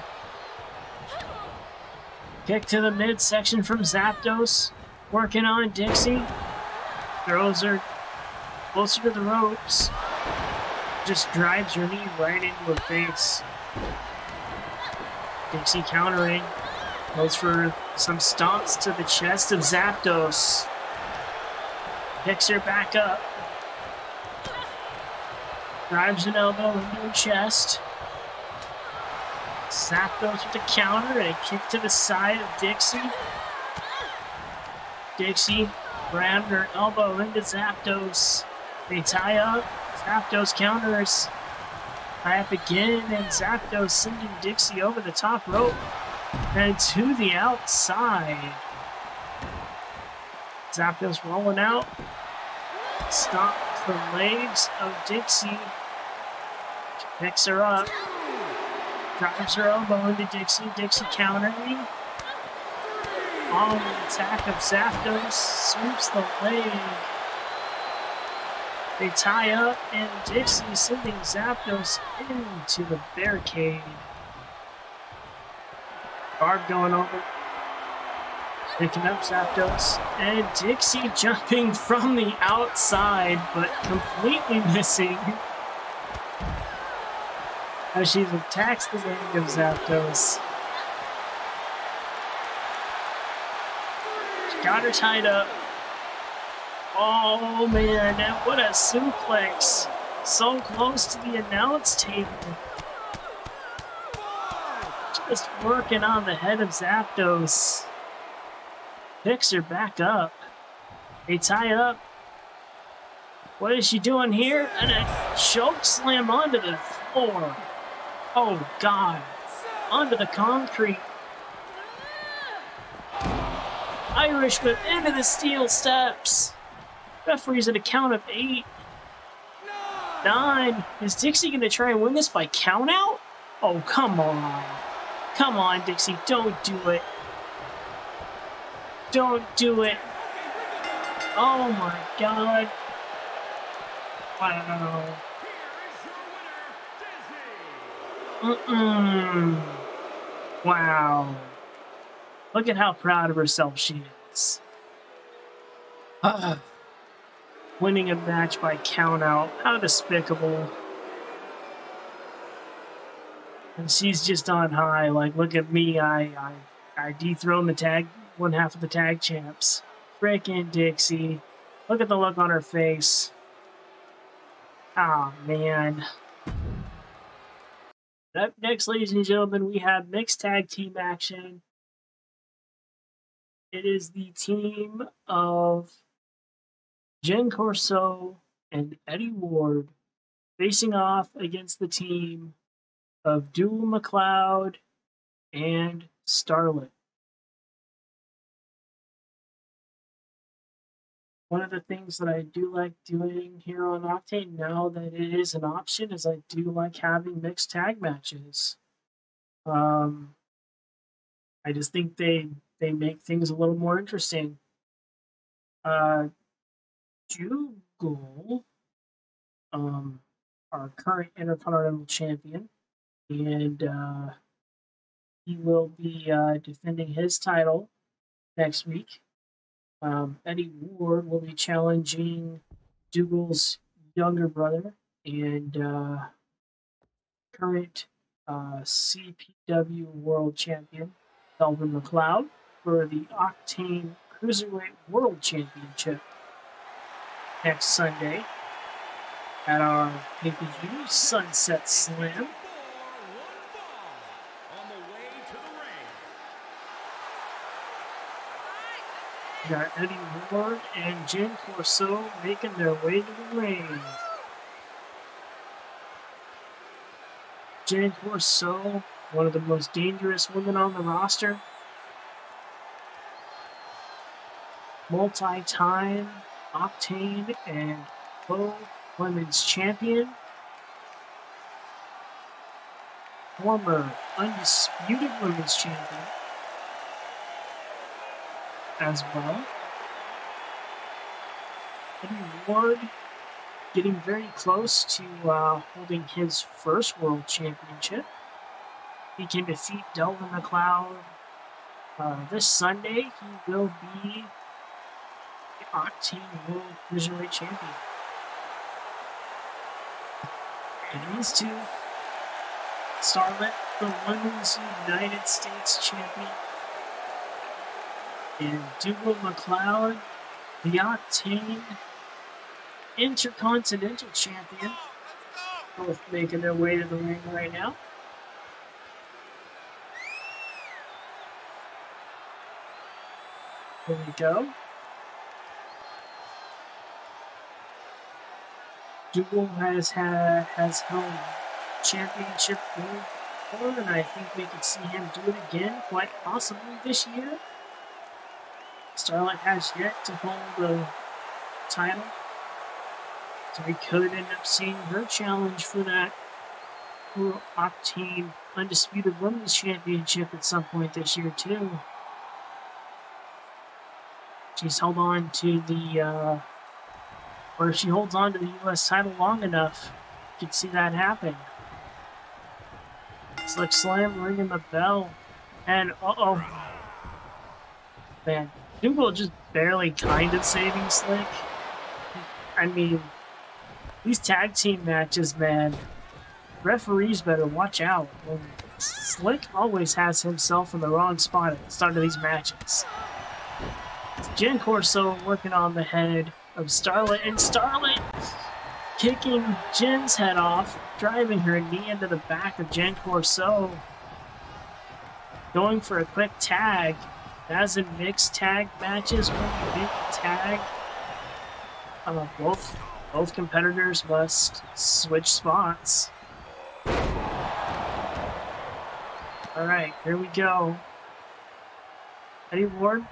Kick to the midsection from Zapdos. Working on Dixie. Throws her closer to the ropes. Just drives her knee right into her face. Dixie countering. Goes for some stomps to the chest of Zapdos. Picks her back up. Drives an elbow into her chest. Zapdos with a counter and a kick to the side of Dixie. Dixie rammed her elbow into Zapdos. They tie up. Zapdos counters. Tie up again, and Zapdos sending Dixie over the top rope and to the outside. Zapdos rolling out. Stops the legs of Dixie. She picks her up. Drives her elbow into Dixie. Dixie countering. On the attack of Zapdos. Sweeps the leg. They tie up, and Dixie sending Zapdos into the barricade. Barb going over. Picking up Zapdos. And Dixie jumping from the outside, but completely missing. As she attacks the leg of Zapdos. She got her tied up. Oh man, what a suplex. So close to the announce table. Just working on the head of Zapdos. Picks her back up. They tie up. What is she doing here? And a choke slam onto the floor. Oh God. Onto the concrete. Irish whip into the steel steps. Referee's at a count of 8. 9. Is Dixie going to try and win this by count out? Oh, come on. Come on, Dixie. Don't do it. Don't do it. Oh my God. Wow. Wow. Look at how proud of herself she is. Winning a match by count out. How despicable. And she's just on high. Like, look at me. I dethroned the tag, one half of the tag champs. Frickin' Dixie. Look at the look on her face. Oh, man. Up next, ladies and gentlemen, we have mixed tag team action. It is the team of Jen Corseaux and Eddie Ward facing off against the team of Dugal Macleod and Starlette. One of the things that I do like doing here on Octane now that it is an option is I do like having mixed tag matches. I just think they make things a little more interesting. Dugal, our current Intercontinental Champion, and he will be defending his title next week. Eddie Ward will be challenging Dugal's younger brother and current CPW World Champion, Delvin McLeod, for the Octane Cruiserweight World Championship next Sunday at our pay-per-view Sunset Slam. We got Eddie Ward and Jen Corseaux making their way to the ring. Jen Corseaux, one of the most dangerous women on the roster. Multi-time Octane and Pro Women's Champion. Former Undisputed Women's Champion as well. Eddie Ward getting very close to holding his first World Championship. He can defeat Delvin McLeod this Sunday. He will be the Octane World Cruiserweight Champion. And these two, Starlette, the Women's United States Champion, and Dugal Macleod, the Octane Intercontinental Champion, both making their way to the ring right now. There we go. Dugal has held championship gold before, and I think we could see him do it again, quite possibly this year. Starlette has yet to hold the title, so we could end up seeing her challenge for that Octane Undisputed Women's Championship at some point this year too. She's held on to the, or if she holds on to the U.S. title long enough, you could see that happen. It's like Slam ringing the bell, and man, Dugal just barely kind of saving Slick. I mean, these tag team matches, man, referees better watch out. Slick always has himself in the wrong spot at the start of these matches. Jen Corseaux working on the head of Starlette, and Starlette kicking Jen's head off, driving her knee into the back of Jen Corseaux. Going for a quick tag. As in mixed tag matches, when you make a tag, both competitors must switch spots. Alright, here we go. Eddie Ward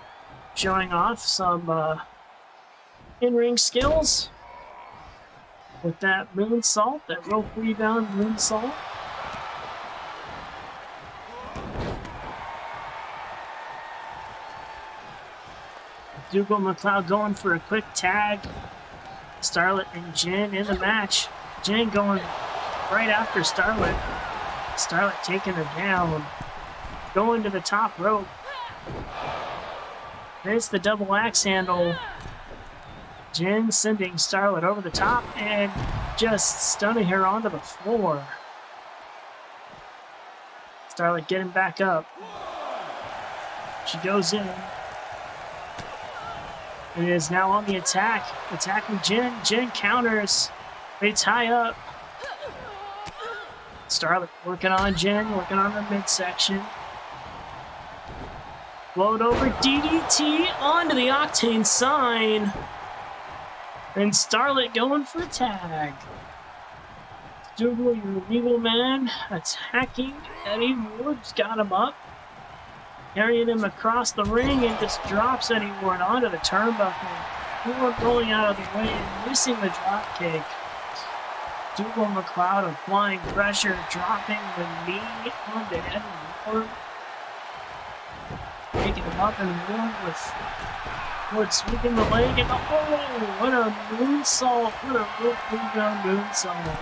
showing off some in-ring skills with that moonsault, that rope rebound moonsault. Dugal Macleod going for a quick tag. Starlette and Jen in the match. Jen going right after Starlette. Starlette taking her down. Going to the top rope. There's the double axe handle. Jen sending Starlette over the top and just stunning her onto the floor. Starlette getting back up. She goes in. And is now on the attack. Attacking Jen. Jen counters. They tie up. Starlette working on Jen, working on the midsection. Float over DDT onto the Octane sign. And Starlette going for a tag. Dugal, your legal man, attacking Eddie Ward's got him up. Carrying him across the ring and just drops Eddie Ward onto the turnbuckle. Ward rolling out of the way and missing the drop kick. Dugal Macleod applying pressure, dropping the knee onto Eddie Ward. Taking him up and Ward sweeping the leg and what a moonsault, what a rope rebound moonsault.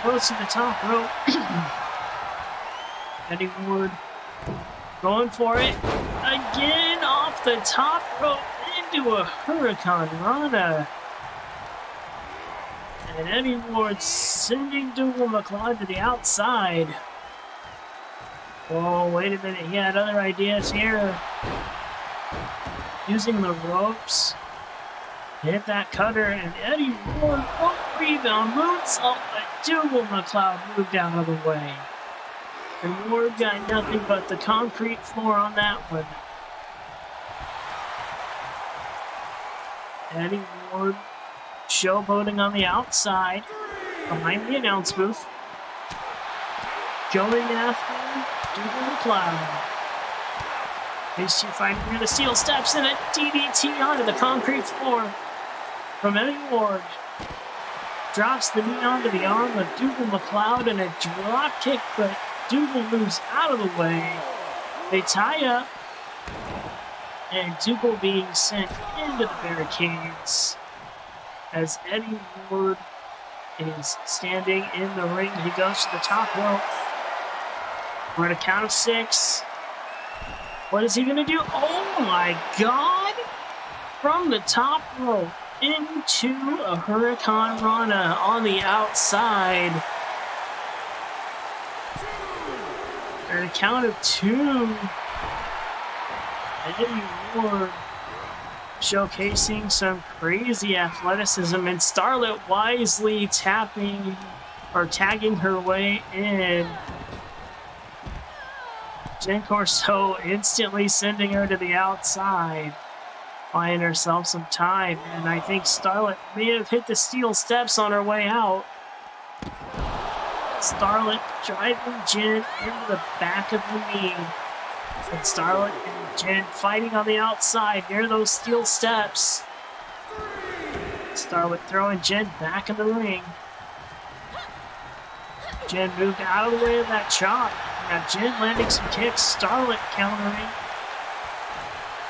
Close to the top rope. Eddie Ward going for it again off the top rope into a Hurricane Rana. And Eddie Ward sending Dugal Macleod to the outside. Oh, wait a minute, he had other ideas here. Using the ropes. Hit that cutter, and Eddie Ward, rebound, moonsault, but Dugal Macleod moved out of the way. And Ward got nothing but the concrete floor on that one. Eddie Ward showboating on the outside, behind the announce booth. Going after Dugal Macleod. These two fighting near the steel steps and a DDT onto the concrete floor from Eddie Ward. Drops the knee onto the arm of Dugal Macleod and a drop kick, but Dugal moves out of the way. They tie up, and Dugal being sent into the barricades as Eddie Ward is standing in the ring. He goes to the top rope. We're at a count of 6. What is he going to do? Oh my God! From the top rope into a Hurricane Rana on the outside. At a count of 2. Eddie Ward showcasing some crazy athleticism, and Starlette wisely tagging her way in. Jen Corseaux instantly sending her to the outside, buying herself some time, and I think Starlette may have hit the steel steps on her way out. Starlette driving Jen into the back of the knee, and Starlette and Jen fighting on the outside near those steel steps. Starlette throwing Jen back in the ring. Jen moved out of the way of that chop. Now Jen landing some kicks, Starlette countering,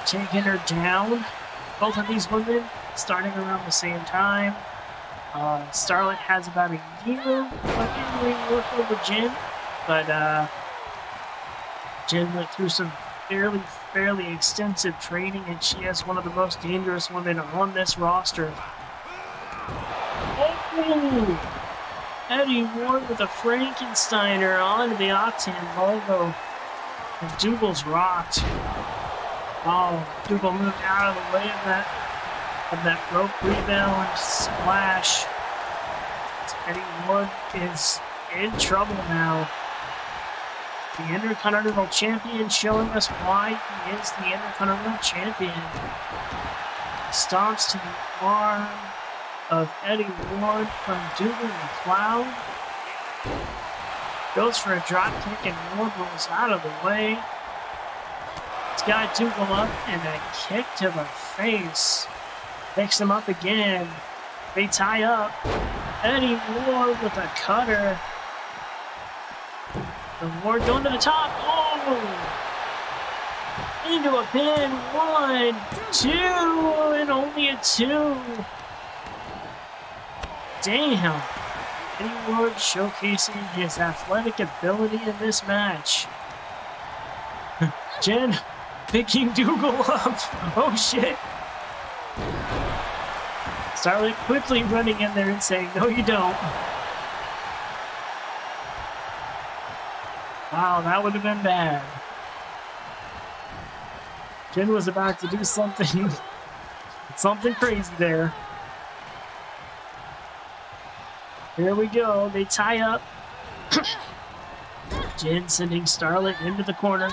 taking her down. Both of these women starting around the same time. Starlette has about a year of in-ring work over Jen, but Jen went through some fairly extensive training, and she is one of the most dangerous women on this roster. Oh! Eddie Ward with a Frankensteiner onto the Octane logo. And Dugal's rocked. Oh, Dugal moved out of the way of that rope rebound splash. Eddie Ward is in trouble now. The Intercontinental Champion showing us why he is the Intercontinental Champion. Stomps to the arm of Eddie Ward from Dugal Macleod. Goes for a drop kick and Ward rolls out of the way. He's got Dugal up and a kick to the face. Picks him up again. They tie up. Eddie Ward with a cutter. And Ward going to the top. Oh! Into a pin. 1, 2, and only a 2. Damn! Eddie Ward showcasing his athletic ability in this match. Jen picking Dugal up. Oh shit! Starlette quickly running in there and saying, "No, you don't." Wow, that would have been bad. Jen was about to do something crazy there. Here we go. They tie up. Jen sending Starlette into the corner.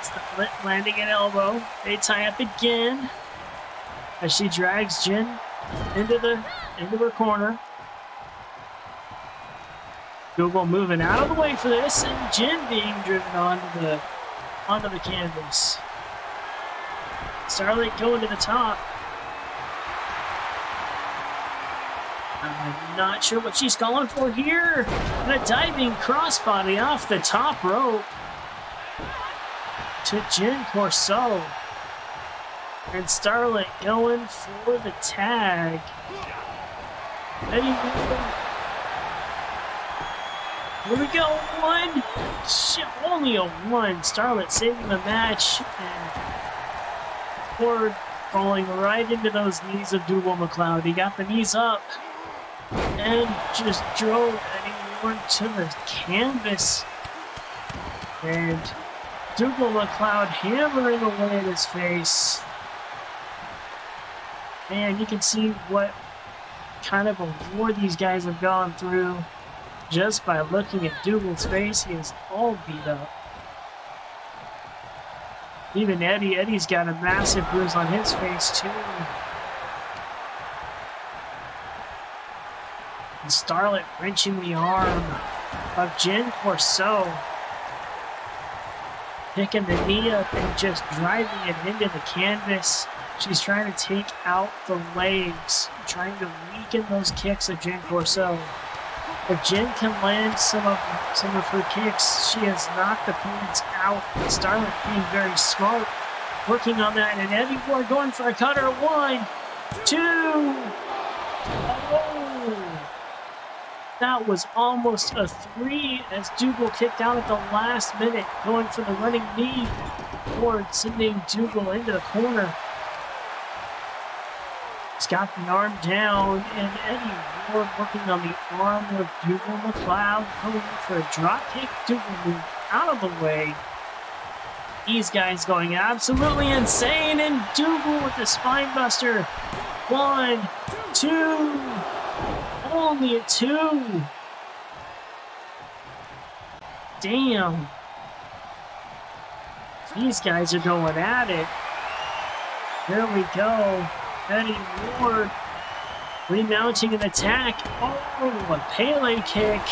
Starlette landing an elbow. They tie up again as she drags Jen into her corner. Dugal moving out of the way for this, and Jen being driven onto the canvas. Starlette going to the top. I'm not sure what she's going for here. And a diving crossbody off the top rope to Jen Corseaux. And Starlette going for the tag. Here we go. 1. Shit, only a 1. Starlette saving the match. And Ward falling right into those knees of Dugal Macleod. He got the knees up and just drove Eddie Ward to the canvas. And Dugal Macleod hammering away at his face. Man, you can see what kind of a war these guys have gone through just by looking at Dugal's face. He is all beat up. Even Eddie's got a massive bruise on his face too. And Starlette wrenching the arm of Jen Corseaux, picking the knee up and just driving it into the canvas. She's trying to take out the legs, trying to weaken those kicks of Jen Corseaux. If Jen can land some of her kicks, she has knocked the opponents out. Starlette being very smart, working on that, and Eddie Ward going for a cutter. 1, 2. Oh! That was almost a 3 as Dugal kicked out at the last minute, going for the running knee. Ward sending Dugal into the corner. He's got the arm down, and Eddie Ward working on the arm of Dugal Macleod, going for a drop kick. Dugal moved out of the way. These guys going absolutely insane, and Dugal with the spine buster. 1, 2, only a 2. damn. These guys are going at it. There we go. Eddie Ward remounting an attack. Oh, a Pele kick.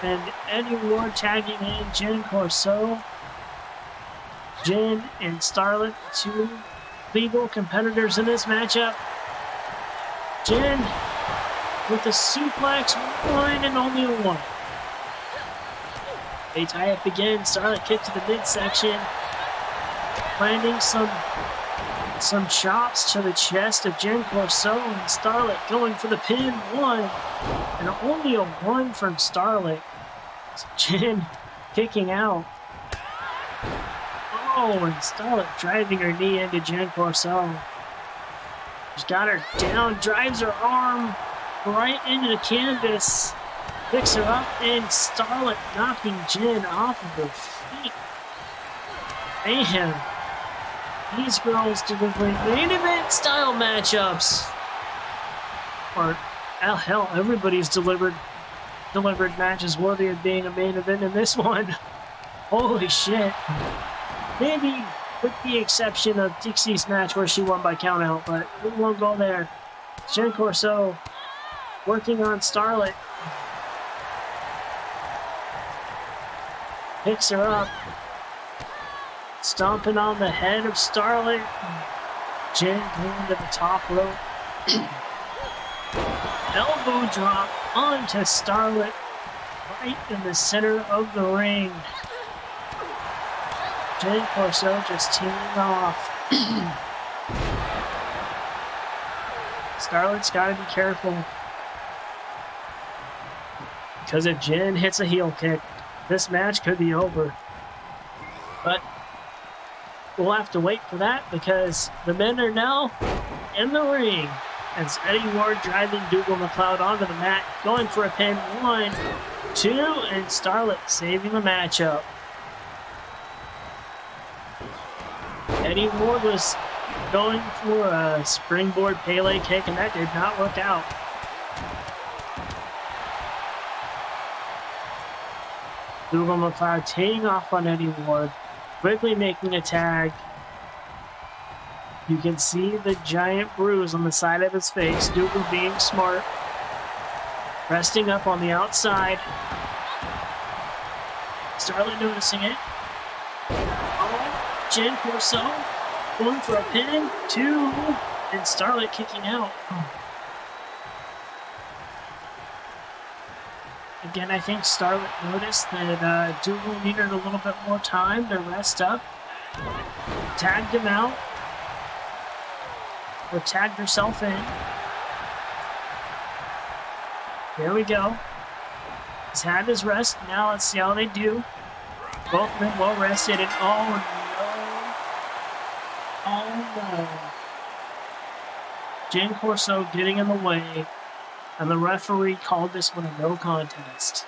And Eddie Ward tagging in Jen Corseaux. Jen and Starlette, two legal competitors in this matchup. Jen with a suplex, one and only one. They tie up again. Starlette kick to the midsection, landing some chops to the chest of Jen Corseaux, and Starlette going for the pin. One, and only a one from Starlette. Jen kicking out. Oh, and Starlette driving her knee into Jen Corseaux. She's got her down, drives her arm right into the canvas, picks her up, and Starlette knocking Jen off of her feet. Man, these girls delivering main event style matchups. Or, hell, everybody's delivered matches worthy of being a main event in this one. Holy shit. Maybe with the exception of Dixie's match where she won by countout, but we won't go there. Jen Corseaux working on Starlette. Picks her up. Stomping on the head of Starlette. Jen going to the top rope. Elbow drop onto Starlette right in the center of the ring. Jen Corseaux just teeing off. Starlette's got to be careful, because if Jen hits a heel kick, this match could be over. But we'll have to wait for that, because the men are now in the ring. As Eddie Ward driving Dugal Macleod onto the mat, going for a pin. 1, 2, and Starlette saving the matchup. Eddie Ward was going for a springboard Pele kick, and that did not work out. Dugal Macleod teeing off on Eddie Ward, quickly making a tag. You can see the giant bruise on the side of his face. Dugal being smart, resting up on the outside. Starlette noticing it. Jen Corseaux going for a pin, 2, and Starlette kicking out. Again, I think Starlette noticed that Dugal needed a little bit more time to rest up. Tagged him out, or tagged herself in. There we go. He's had his rest. Now let's see how they do. Both men well rested, and oh no. Oh no. Jen Corseaux getting in the way, and the referee called this one a no contest.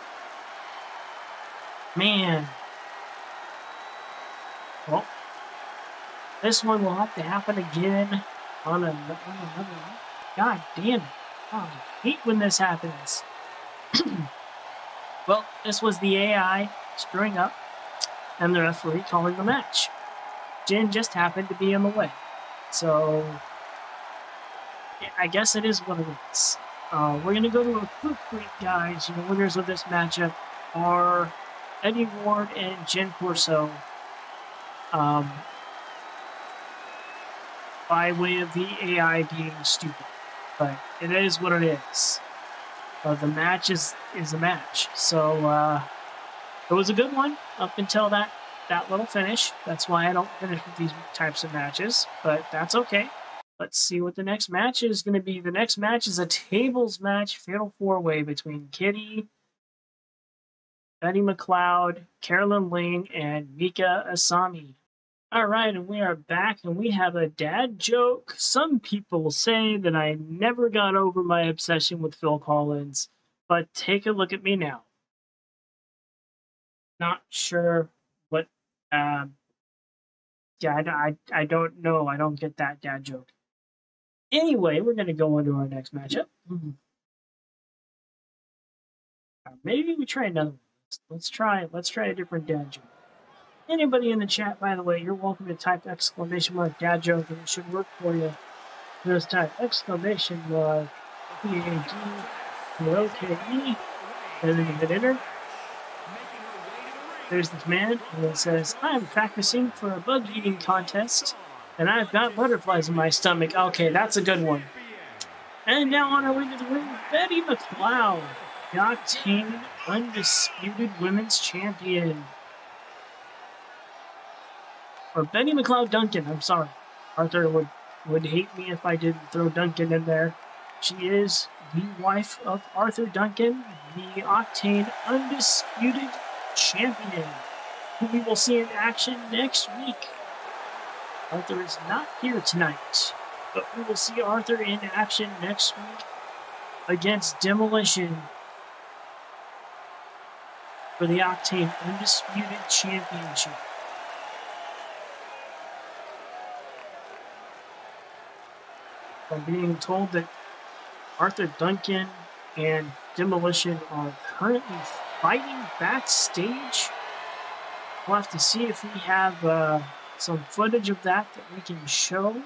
Man. Well, this one will have to happen again on another. God damn it. Oh, I hate when this happens. Well, this was the AI screwing up, and the referee calling the match. Jen just happened to be in the way. So, yeah, I guess it is what it is. We're going to go to a quick break, guys. The winners of this matchup are Eddie Ward and Jen Corseaux. By way of the AI being stupid. But it is what it is. The match is a match. So, it was a good one up until that little finish. That's why I don't finish with these types of matches, but that's okay. Let's see what the next match is going to be. The next match is a tables match, fatal 4-way between Kitty, Betty Macleod, Carolyn, Ling, and Mika Asami. All right, and we are back, and we have a dad joke. Some people say that I never got over my obsession with Phil Collins, but take a look at me now. Not sure what, yeah, I don't know. I don't get that dad joke. Anyway, we're going to go into our next matchup. Maybe we try another one. Let's try a different dad joke. Anybody in the chat, by the way, you're welcome to type exclamation mark dad joke, and it should work for you. Just type exclamation mark DAD-OKE, and then you hit enter. There's the command, and it says, I'm practicing for a bug eating contest, and I've got butterflies in my stomach. Okay, that's a good one. And now on our way to the ring, Betty Macleod, the Octane Undisputed Women's Champion. Or Betty Macleod-Duncan, I'm sorry. Arthur would hate me if I didn't throw Duncan in there. She is the wife of Arthur Duncan, the Octane Undisputed Champion, who we will see in action next week. Arthur is not here tonight, but we will see Arthur in action next week against Demolition for the Octane Undisputed Championship. I'm being told that Arthur Duncan and Demolition are currently fighting backstage. We'll have to see if we have some footage of that we can show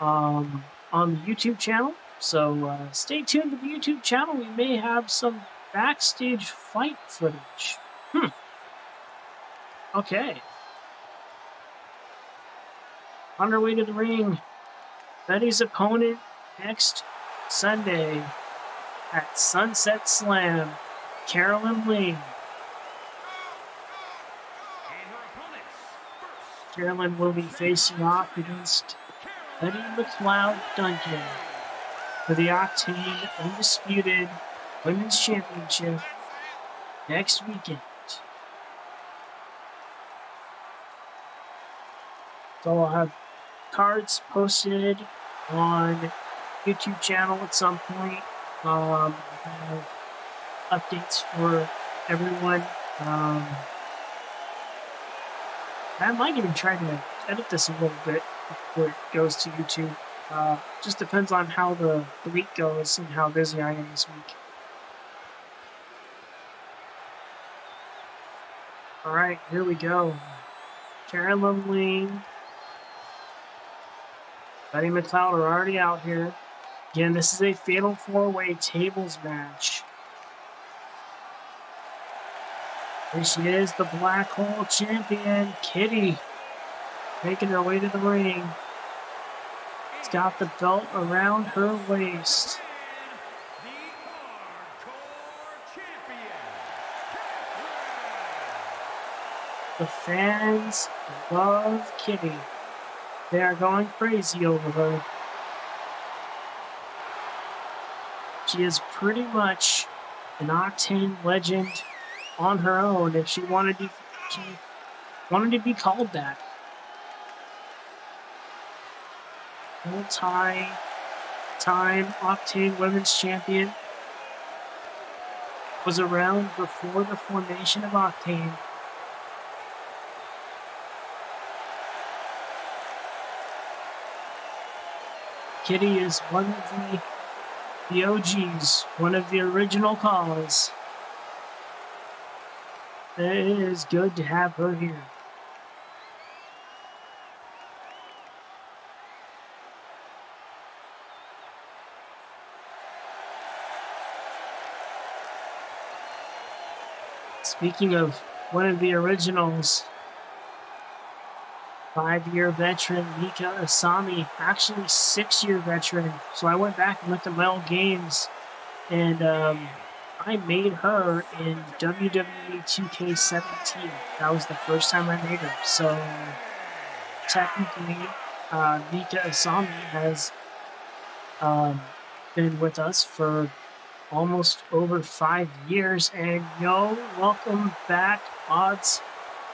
on the YouTube channel. So stay tuned to the YouTube channel. We may have some backstage fight footage. Okay. On our way to the ring, Betty's opponent next Sunday at Sunset Slam, Carolyn Ling. Carolyn will be facing off against Betty Macleod-Duncan for the Octane Undisputed Women's Championship next weekend. So I'll have cards posted on YouTube channel at some point. Have updates for everyone. I might even try to edit this a little bit before it goes to YouTube. Just depends on how the week goes and how busy I am this week. Alright, here we go. Carolyn Ling, Betty Macleod are already out here. Again, this is a Fatal 4-Way Tables match. Here she is, the Black Hole Champion, Kitty, making her way to the ring. She's got the belt around her waist. The fans love Kitty. They are going crazy over her. She is pretty much an Octane legend on her own if she wanted to be called that. Multi-time Octane Women's Champion. Was around before the formation of Octane. Kitty is one of the OGs, one of the original calls. It is good to have her here. Speaking of one of the originals, 5-year veteran Mika Asami, actually 6-year veteran. So I went back and looked at my old games, and I made her in WWE 2K17. That was the first time I made her. So technically, Mika Asami has been with us for almost over 5 years. And yo, welcome back, Odds.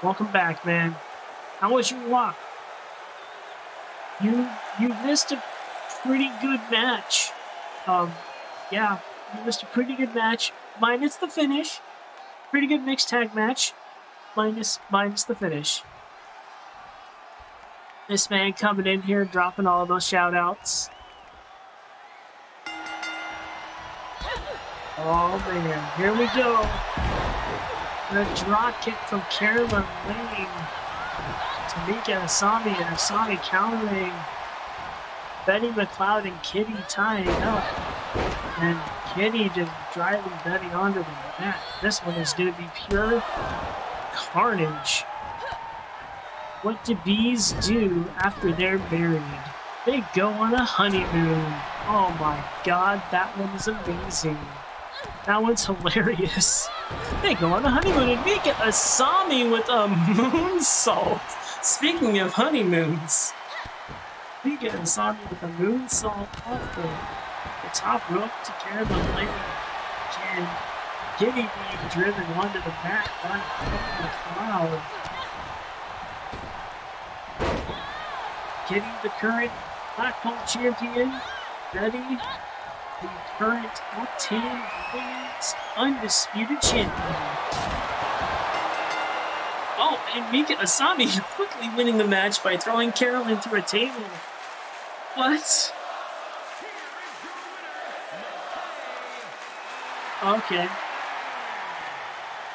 Welcome back, man. How was your walk? You missed a pretty good match. Yeah, you missed a pretty good match, minus the finish. Pretty good mixed tag match, minus the finish. This man coming in here, dropping all those shout outs. Oh man, here we go. The drop kick from Carolyn Ling to Mika and Asami, and Asami countering. Betty McLeod and Kitty tying up. And Kitty just driving Betty onto the mat. This one is going to be pure carnage. What do bees do after they're married? They go on a honeymoon. Oh my god, that one is amazing. That one's hilarious. They go on a honeymoon and Mika Asami with a moonsault. Speaking of honeymoons, Mika Asami with a moonsault off the top rope to Carolyn Ling. Can Kitty being driven onto the mat by Macleod. Kitty, the current Blackpool champion. Betty, the current Octane Women's undisputed champion. Oh, and Mika Asami quickly winning the match by throwing Carolyn through a table. What? Okay.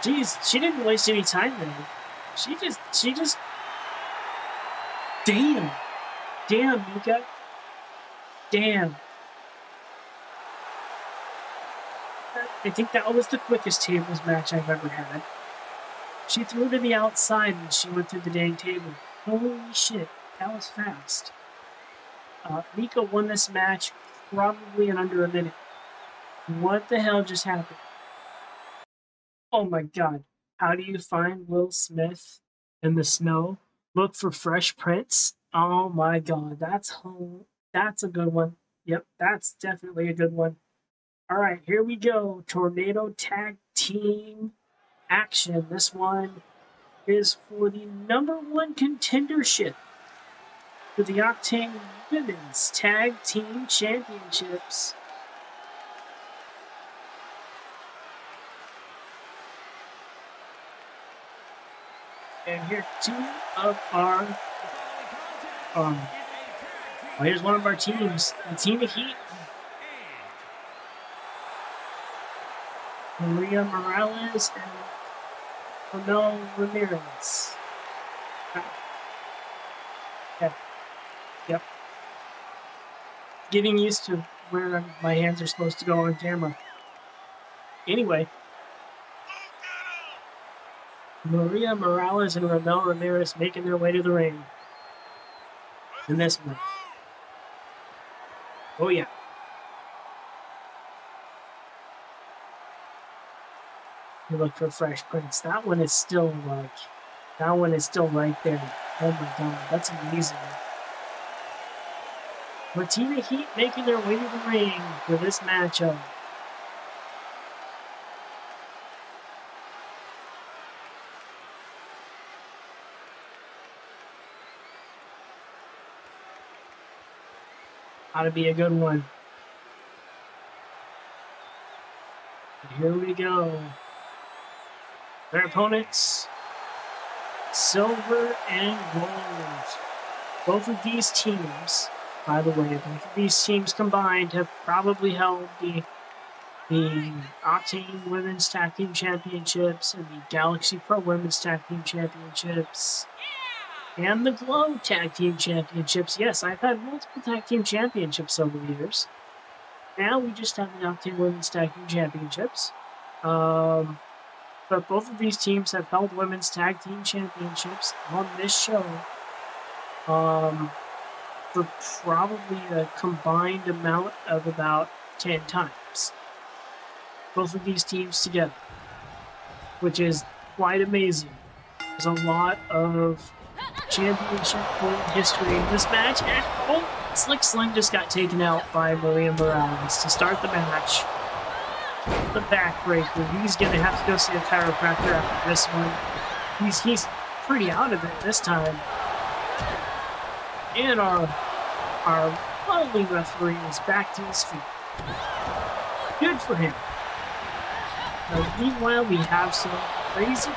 Jeez, she didn't waste any time there. She just... Damn. Damn, Mika. Damn. I think that was the quickest tables match I've ever had. She threw to the outside and she went through the dang table. Holy shit, that was fast. Mika won this match probably in under a minute. What the hell just happened? Oh my god. How do you find Will Smith in the snow? Look for fresh prints. Oh my god, that's a good one. Yep, that's definitely a good one. Alright, here we go. Tornado Tag Team action. This one is for the #1 contendership for the Octane Women's Tag Team Championships. And here's two of our here's one of our teams, the Team of Heat. Maria Moralez and Ramelle Ramirez. Yep. Getting used to where my hands are supposed to go on camera. Anyway. Maria Moralez and Ramelle Ramirez making their way to the ring. In this one. Oh yeah. You look for fresh prints. That one is still right there. Oh my god, that's amazing. Martina Heat making their way to the ring for this matchup. Ought to be a good one. And here we go. Their opponents, silver and gold. Both of these teams, by the way, both of these teams combined have probably held the Octane Women's Tag Team Championships and the Galaxy Pro Women's Tag Team Championships. And the Glow Tag Team Championships. Yes, I've had multiple Tag Team Championships over the years. Now we just have the Octane Women's Tag Team Championships. But both of these teams have held Women's Tag Team Championships on this show for probably a combined amount of about 10 times. Both of these teams together, which is quite amazing. There's a lot of championship point history in this match, and oh, Slick Sling just got taken out by Maria Moralez to start the match. The backbreaker. He's gonna have to go see a chiropractor after this one. He's pretty out of it this time. And our lovely referee is back to his feet. Good for him. Now, meanwhile, we have some crazy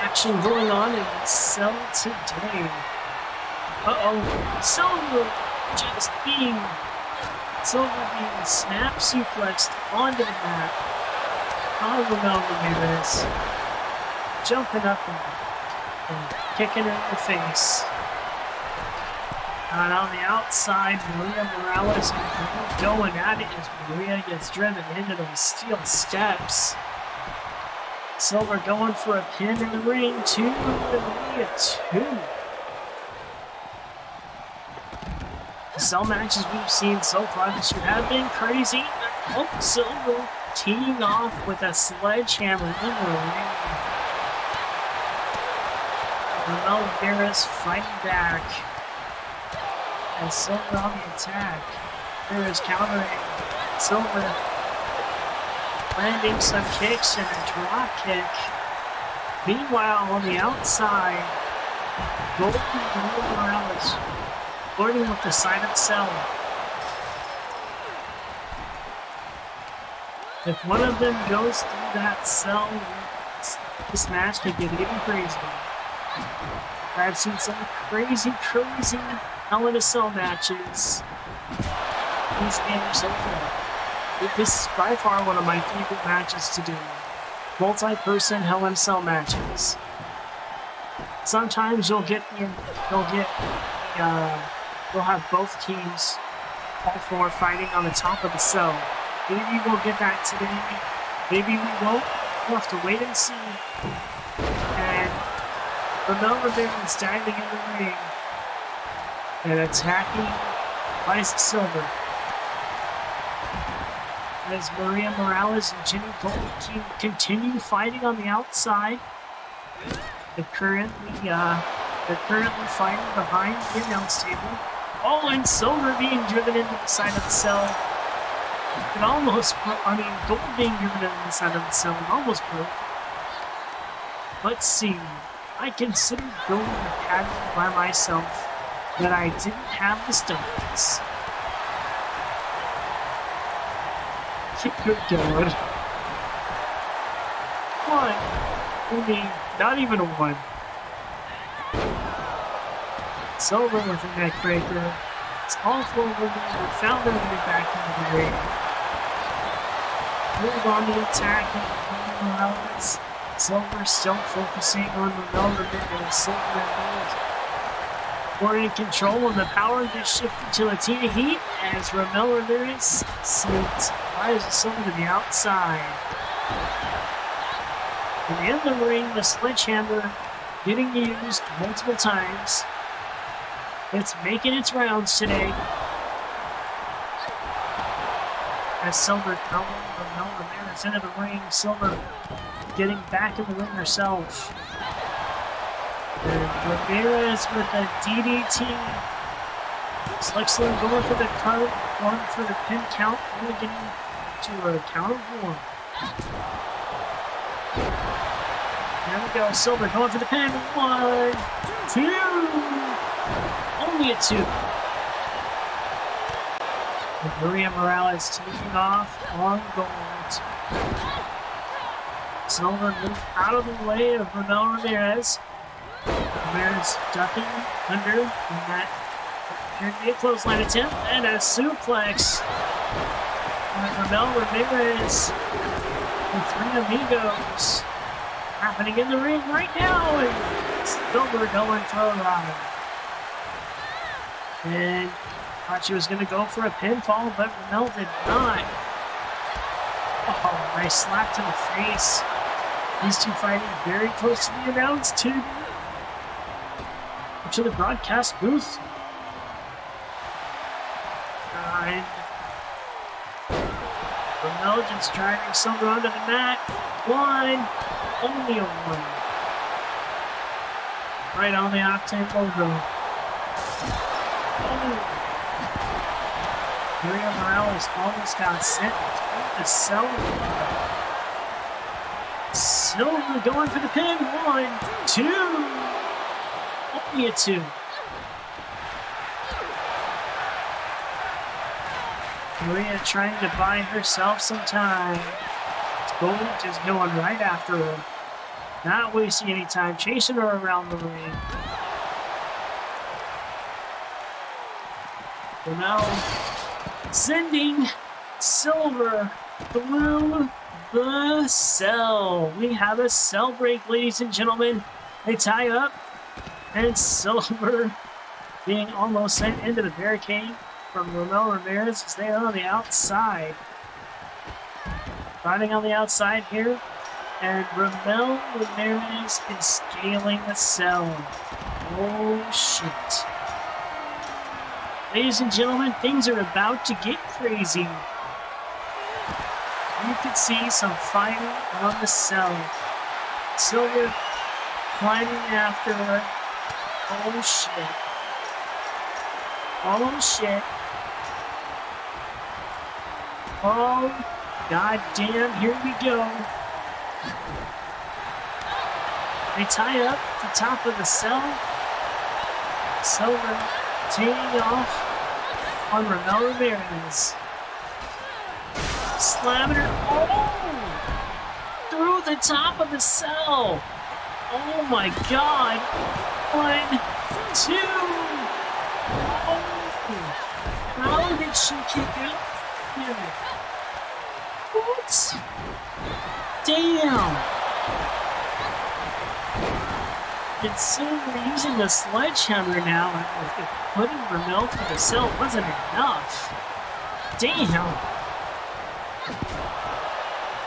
action going on in the cell today. Silver being snap suplexed onto the mat. Ramelle Ramirez jumping up and kicking her in the face. And on the outside, Maria Moralez and going at it as Maria gets driven into those steel steps. Silver going for a pin in the ring. 2 Maria 2. The cell matches we've seen so far this year have been crazy. Oh, Silver teeing off with a sledgehammer in the ring. Ramelle Ramirez fighting back. And Silver on the attack. Ramirez countering. Silver landing some kicks and a drop kick. Meanwhile, on the outside, Golden and Moralez flirting with the side of the cell. If one of them goes through that cell, this match could get even crazier. I've seen some crazy Hell in a Cell matches these games so far. This is by far one of my favorite matches to do. Multi-person Hell in a Cell matches. Sometimes you'll have both teams, all four, fighting on the top of the cell. Maybe we'll get that today. Maybe we won't. We'll have to wait and see. And Ramelle Ramirez diving in the ring and attacking Lyza Silver. As Maria Moralez and Jenny Gold continue fighting on the outside. They're currently fighting behind the announce table. Oh, and Silver being driven into the side of the cell. It almost, Gold being driven into the side of the cell almost broke. Let's see. I considered building the pattern by myself, but I didn't have the stones. Good God. One. Not even a one. Silver with a neck breaker. It's all four women found their way back into the ring. Move on the attack of Moralez. Silver still focusing on Ramelle Ramirez. Silver and Gold. We're in control and the power gets shifted to Latina Heat as Ramelle Ramirez sends Lyza Silver to the outside. And in the ring, the sledgehammer getting used multiple times. It's making its rounds today. As Silver throwing Ramelle Ramirez into the ring, Silver getting back in the ring herself. And Ramirez with a DDT. Slexler going for the count, going for the pin count, only getting to a count of 1. There we go, Silver going for the pin. 1, 2. Only a 2. And Maria Moralez taking off on Gold. Silver moved out of the way of Ramelle Ramirez. Ramirez ducking under in that appeared to be a clothesline attempt and a suplex. Ramelle Ramirez with 3 amigos happening in the ring right now, and Silver going for a ride. And thought she was going to go for a pinfall, but Ramelle did not. Oh, nice slap to the face. These two fighting very close to the announce table. To the broadcast booth. And Ramelle just driving Silver onto the mat. 1, only a 1. Right on the Octane logo. Oh. Maria Moralez almost got sent to the cell. Silver going for the pin. 1, 2. Only a 2. Maria trying to buy herself some time. Gold just going right after her. Not wasting any time, chasing her around the ring. Ramelle sending Silver through the cell. We have a cell break, ladies and gentlemen. They tie up, and Silver being almost sent into the barricade from Ramelle Ramirez is there on the outside. Fighting on the outside here, and Ramelle Ramirez is scaling the cell. Oh shit. Ladies and gentlemen, things are about to get crazy. You can see some fighting on the cell. Silver climbing after her. Oh shit. Oh shit. Oh god damn, here we go. They tie up the top of the cell. Silver taking off on Ramelle Ramirez. Slamming her. Oh! Through the top of the cell. Oh my god. 1, 2. Oh. How did she kick out? What? Damn. It's Silver using the sledgehammer now, and putting Ramelle through the cell wasn't enough. Damn.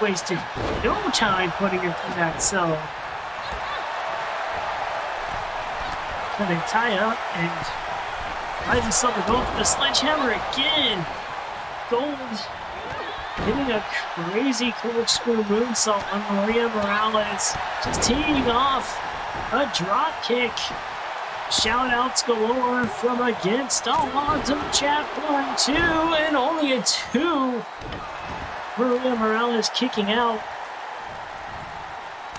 Wasted no time putting her through that cell. So they tie up, and Lyza Silver going for the sledgehammer again. Gold hitting a crazy corkscrew moonsault on Maria Moralez, just teeing off a drop kick. Shout-outs galore from against all odds in the chat. 1, 2, and only a 2. Maria Moralez kicking out.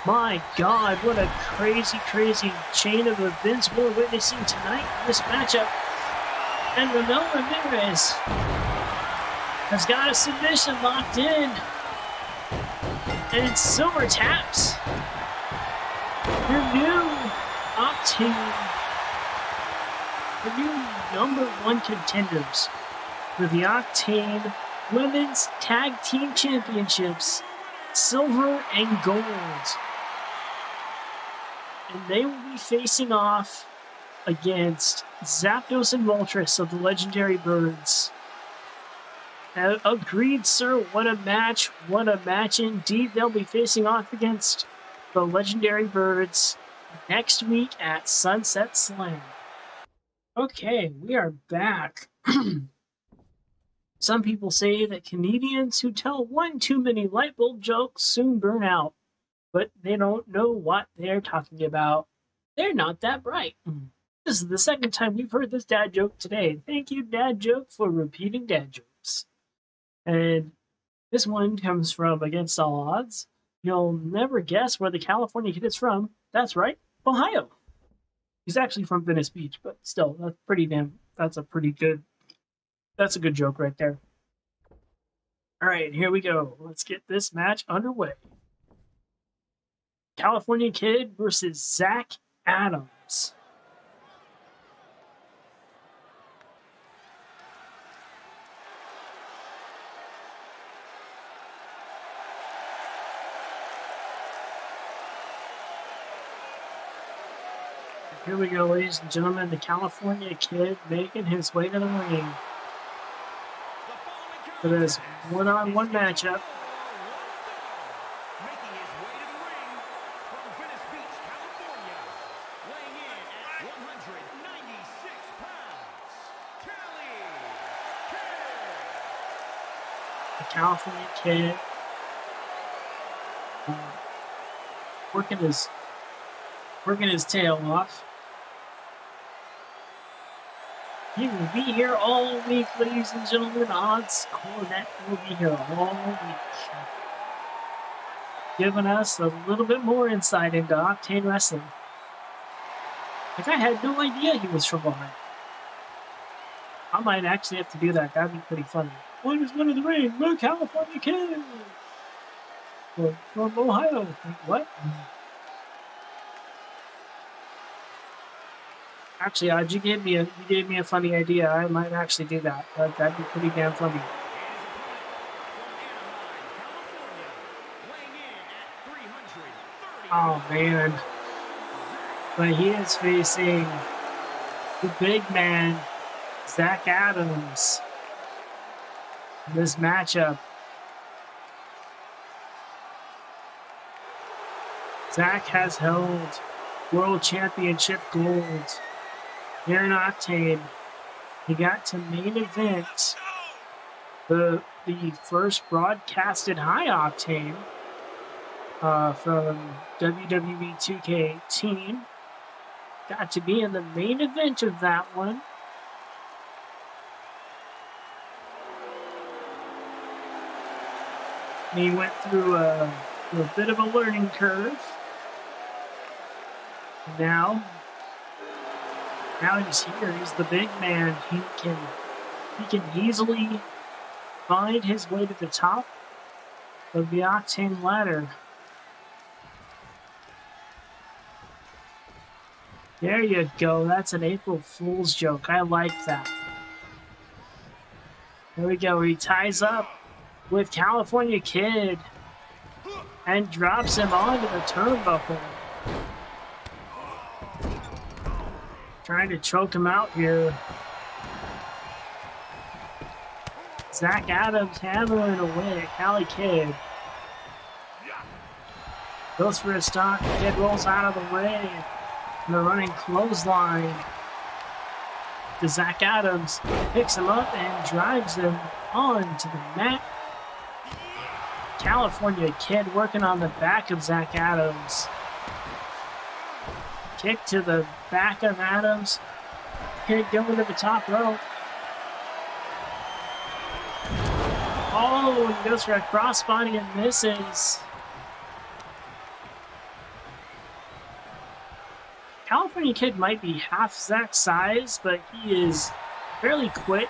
My god, what a crazy, crazy chain of events we're witnessing tonight in this matchup. And Ramelle Ramirez has got a submission locked in. And Silver taps her new Octane, the new #1 contenders for the Octane Women's Tag Team Championships, Silver and Gold. And they will be facing off against Zapdos and Moltres of the Legendary Birds. Agreed, sir. What a match. What a match indeed. They'll be facing off against the Legendary Birds next week at Sunset Slam. Okay, we are back. Some people say that comedians who tell one too many light bulb jokes soon burn out, but they don't know what they're talking about. They're not that bright. This is the second time we've heard this dad joke today. Thank you, dad joke, for repeating dad jokes. And this one comes from Against All Odds. You'll never guess where the California kid is from. That's right, Ohio. He's actually from Venice Beach, but still, that's a good joke right there. All right, here we go. Let's get this match underway. California Kid versus Zak Adamz. Here we go, ladies and gentlemen. The California Kid making his way to the ring for this one-on-one matchup. Making his way to the ring from Venice Beach, California, weighing in at 196 pounds, Cali Kid. The California Kid working his tail off. He will be here all week, ladies and gentlemen. Odds Cornet will be here all week, giving us a little bit more insight into Octane Wrestling. Like, I had no idea he was from Ohio. I might actually have to do that. That'd be pretty funny. One is one of the ring, the California Kid. From Ohio. Like, what? Actually, you gave me a funny idea. I might actually do that. That'd be pretty damn funny. Oh, man. But he is facing the big man, Zak Adamz, in this matchup. Zak has held World Championship gold here in Octane. He got to main event the first broadcasted High Octane from WWE 2K18. Got to be in the main event of that one. He went through a bit of a learning curve. Now he's here. He's the big man. He can easily find his way to the top of the Octane ladder. There you go. That's an April Fool's joke. I like that. There we go. He ties up with California Kid and drops him onto the turnbuckle. Trying to choke him out here. Zak Adamz hammering away at Cali Kid. Goes for a stop. Kid rolls out of the way. And the running clothesline to Zak Adamz. Picks him up and drives him onto the mat. California Kid working on the back of Zak Adamz. Kick to the back of Adamz. Kid going to the top rope. Oh, he goes for a crossbody and misses. California Kid might be half Zak's size, but he is fairly quick.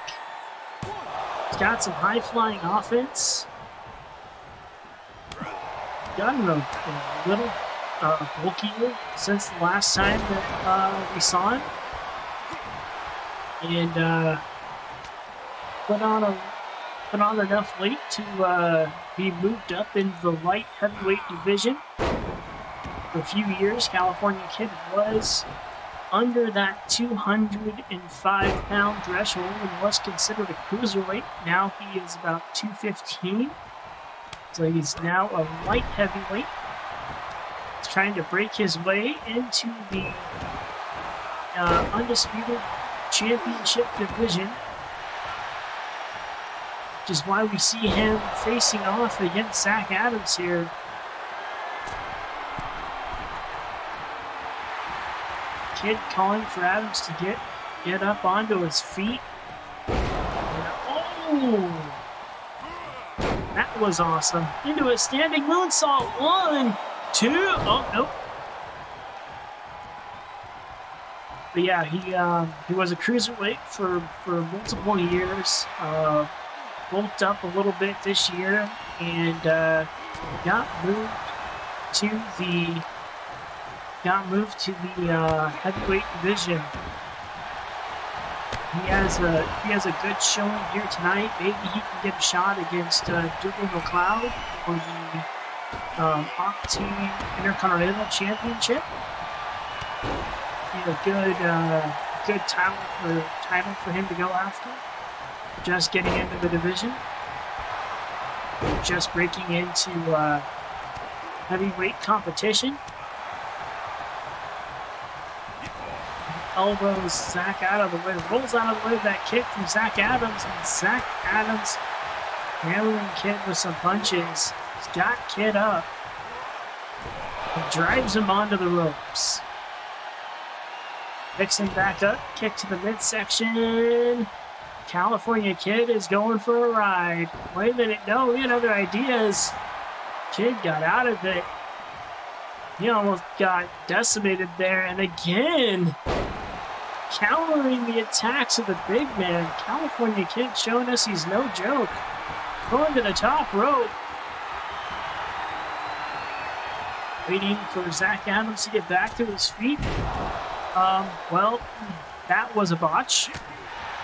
He's got some high-flying offense. Gotten a little bulkier since the last time that we saw him. And put on enough weight to be moved up into the light heavyweight division. For a few years, California Kid was under that 205-pound threshold and was considered a cruiserweight. Now he is about 215. So he's now a light heavyweight. He's trying to break his way into the undisputed championship division, which is why we see him facing off against Zak Adamz here. Kid calling for Adamz to get up onto his feet. And, oh! That was awesome. Into a standing moonsault. 1, 2. Oh, nope. But yeah, he was a cruiserweight for multiple years. Bulked up a little bit this year and got moved to the heavyweight division. He has a good showing here tonight. Maybe he can get a shot against Dugal Macleod for the Octane Intercontinental Championship. A good title for him to go after. Just getting into the division. Just breaking into heavyweight competition. Elbows Zak out of the way, rolls out of the way of that kick from Zak Adamz, and Zak Adamz hammering Kid with some punches. He's got Kid up. And drives him onto the ropes. Picks him back up, kick to the midsection. California Kid is going for a ride. Wait a minute, no, we had other ideas. Kid got out of it. He almost got decimated there, and again, countering the attacks of the big man. California Kid showing us he's no joke. Going to the top rope. Waiting for Zak Adamz to get back to his feet. Well, that was a botch.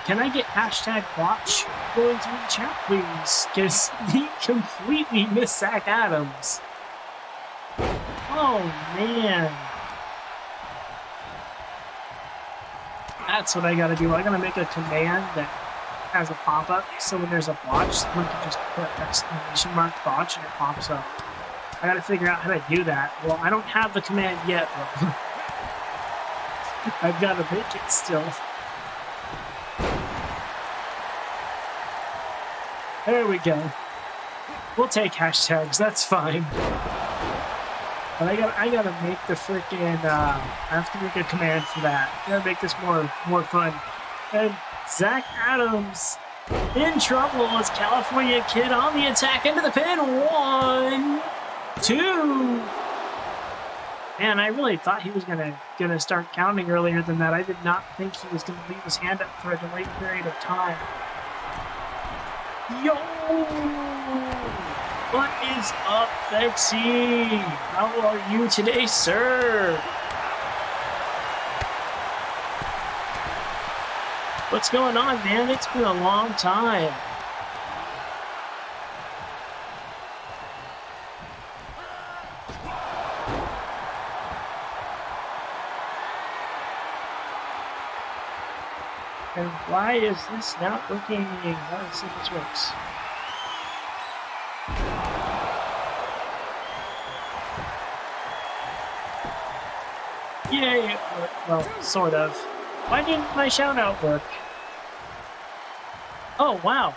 Can I get hashtag botch going through the chat, please? Because he completely missed Zak Adamz. Oh, man. That's what I gotta do. I gotta make a command that has a pop-up, so when there's a botch, someone can just put exclamation mark botch and it pops up. I gotta figure out how to do that. Well, I don't have the command yet, though. I've gotta make it still. There we go. We'll take hashtags, that's fine. But I gotta make the freaking, I have to make a command for that. I gotta make this more fun. And Zak Adamz in trouble as California Kid on the attack into the pin. 1, 2. Man, I really thought he was gonna start counting earlier than that. I did not think he was gonna leave his hand up for a delayed period of time. Yo! What is up, Dixie? How are you today, sir? What's going on, man? It's been a long time. And why is this not working? Let's see if this works. Yay! Well, sort of. Why didn't my shout-out work? Oh, wow.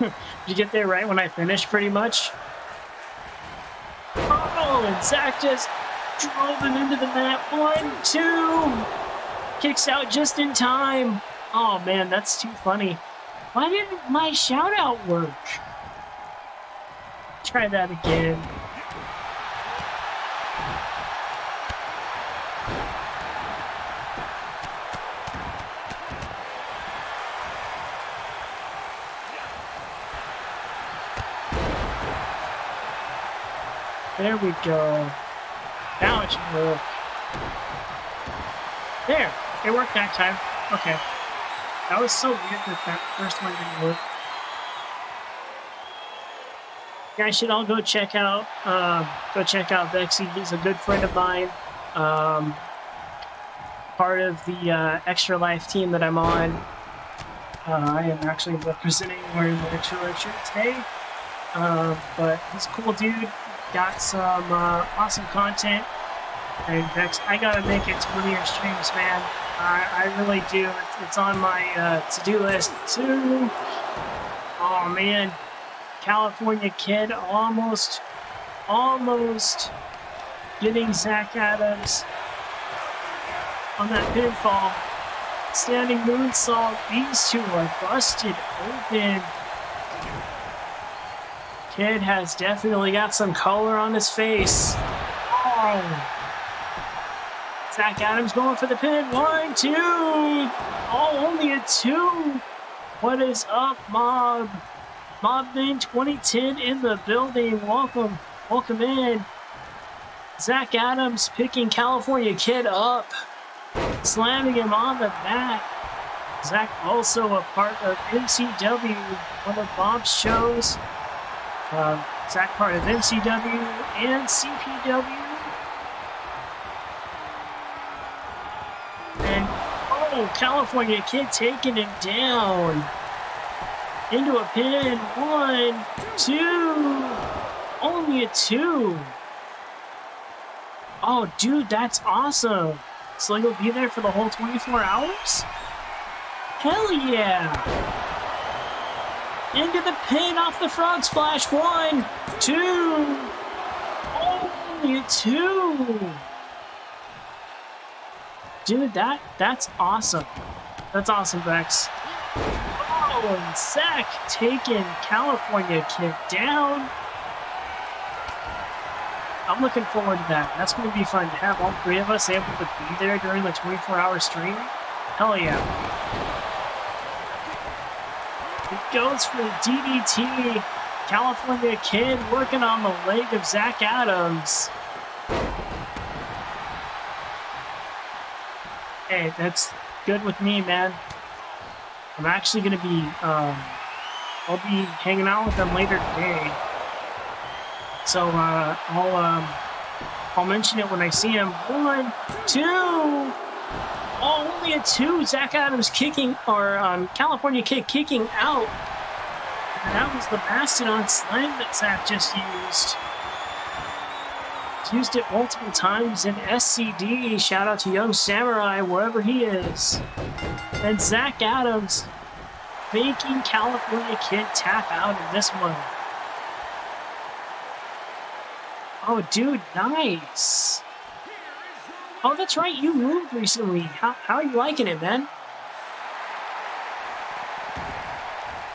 Did you get there right when I finished, pretty much? Oh, and Zak just drove him into the mat. 1, 2! Kicks out just in time. Oh, man, that's too funny. Why didn't my shout-out work? Try that again. There we go. Now it should work. There! It worked that time. Okay. That was so weird that first one didn't work. You guys should all go check out Dixie. He's a good friend of mine. Part of the Extra Life team that I'm on. I am actually representing wearing the Extra Life shirt today. But he's a cool dude. Got some awesome content. And Dex, I gotta make it to one of your streams, man. I really do. It's on my to-do list too. Oh man, California Kid almost getting Zak Adamz on that pinfall. Standing moonsault. These two are busted open. Kid has definitely got some color on his face. Oh. Zak Adamz going for the pin. 1, 2. Oh, only a 2. What is up, Mob? Mobman 2010 in the building. Welcome in. Zak Adamz picking California Kid up, slamming him on the mat. Zak also a part of NCW, one of Bob's shows. Zak part of NCW and CPW. And, oh, California Kid taking him down. Into a pin. 1, 2. Only a 2. Oh, dude, that's awesome. So you'll be there for the whole 24 hours? Hell yeah. Into the pin off the frog splash. 1, 2. Only a 2. Dude, that's awesome. That's awesome, Vex. Oh, and Zak taking California Kid down. I'm looking forward to that. That's going to be fun to have all 3 of us able to be there during the 24-hour stream. Hell yeah. It goes for the DDT. California Kid working on the leg of Zak Adamz. Hey, that's good with me, man. I'm actually going to be, I'll be hanging out with them later today. So I'll mention it when I see him. 1, 2. Oh, only a 2. Zak Adamz kicking, or California Kid kicking out. And that was the Mastodon Slam that Zak just used. He's used it multiple times in SCD. Shout out to Young Samurai, wherever he is. And Zak Adamz making California Kid tap out in this one. Oh, dude, nice. Oh, that's right, you moved recently. How are you liking it, man?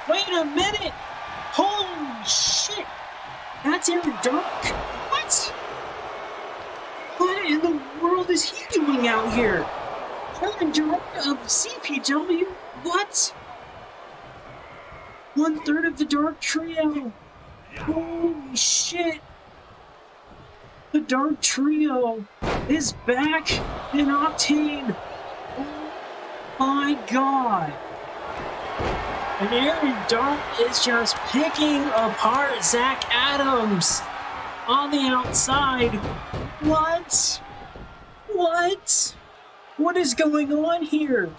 Wait a minute! Holy shit! That's Aaron Dark? What? What in the world is he doing out here? Aaron Dark of CPW? What? 1/3 of the Dark Trio. Holy shit! The Dark Trio is back in Octane. Oh my god. And Aaron Dark is just picking apart Zak Adamz on the outside. What? What? What is going on here?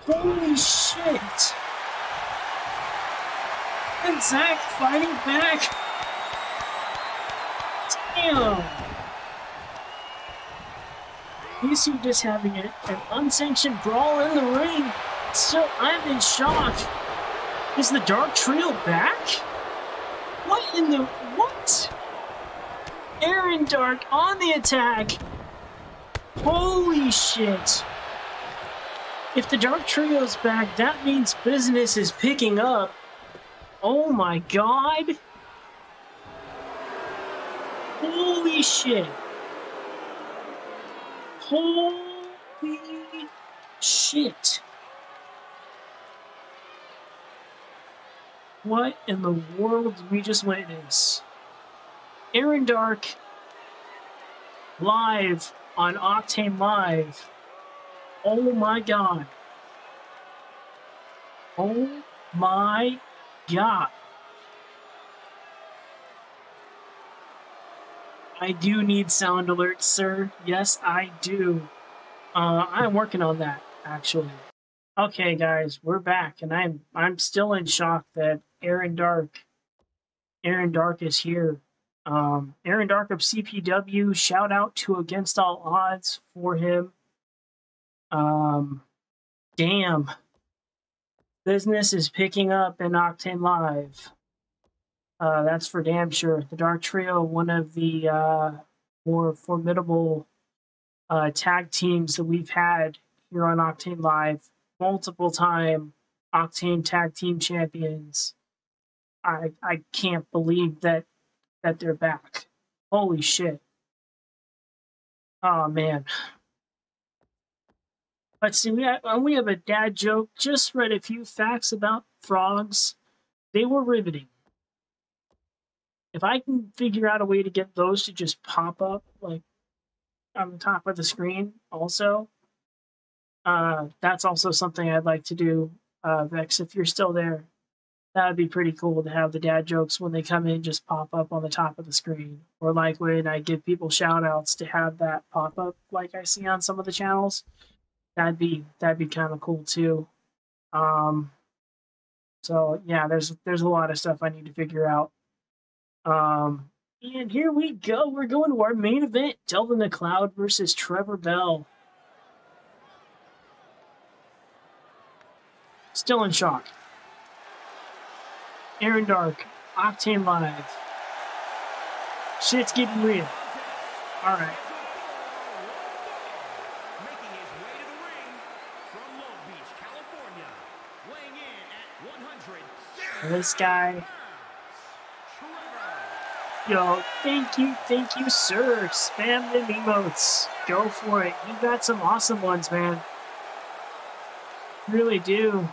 Holy shit. And Zak fighting back. Damn. These two just having an unsanctioned brawl in the ring. Still, I'm in shock. Is the Dark Trio back? What in the... what? Aaron Dark on the attack. Holy shit. If the Dark Trio's back, that means business is picking up. Oh my god. Holy shit. Holy shit. What in the world did we just witness? Aaron Dark live on Octane Live. Oh my god. Oh my god. I do need sound alerts, sir. Yes, I do. I'm working on that, actually. Okay, guys, we're back, and I'm still in shock that Aaron Dark is here. Aaron Dark of CPW, shout out to Against All Odds for him. Damn. Business is picking up in Octane Live. That's for damn sure. The Dark Trio, one of the more formidable tag teams that we've had here on Octane Live. Multiple time Octane Tag Team Champions. I can't believe that they're back. Holy shit. Oh man. Let's see, we have a dad joke. Just read a few facts about frogs. They were riveting. If I can figure out a way to get those to just pop up like on the top of the screen also, that's also something I'd like to do. Vex, if you're still there, that would be pretty cool to have the dad jokes when they come in just pop up on the top of the screen. Or like when I give people shout outs to have that pop up like I see on some of the channels. That'd be kind of cool too. So yeah, there's a lot of stuff I need to figure out. And here we go. We're going to our main event. Delvin Macleod versus Trevor Bell. Still in shock. Aaron Dark, Octane Live. Shit's getting real. Alright. Making his way to the ring from Long Beach, California, weighing in at 100. This guy. Yo, thank you, sir. Spam the emotes. Go for it. You got some awesome ones, man. Really do.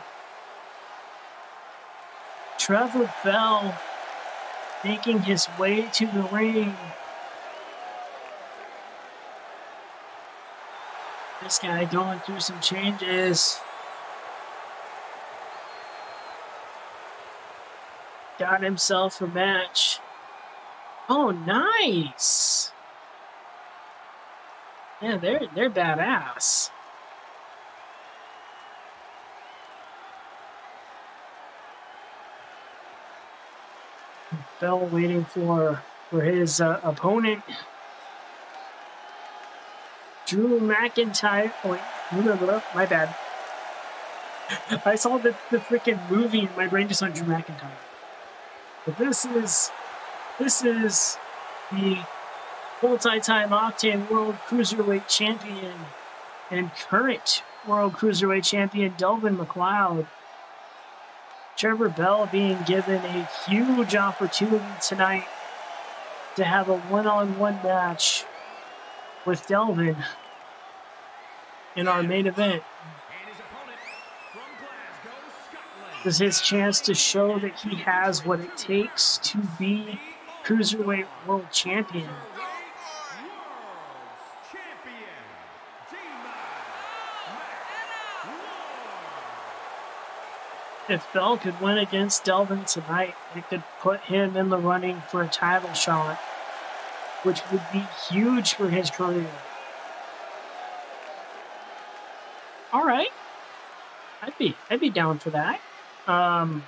Trevor Bell making his way to the ring. This guy going through some changes. Got himself a match. Oh, nice. Yeah, they're badass. Bell waiting for his opponent, Drew McIntyre. Oh, wait, my bad. I saw the freaking movie and my brain just went Drew McIntyre. But this is the multi-time Octane World Cruiserweight Champion and current World Cruiserweight Champion Delvin McLeod. Trevor Bell being given a huge opportunity tonight to have a one-on-one match with Delvin in our main event. This is his chance to show that he has what it takes to be Cruiserweight World Champion. If Bell could win against Delvin tonight, it could put him in the running for a title shot, which would be huge for his career. All right, I'd be down for that. I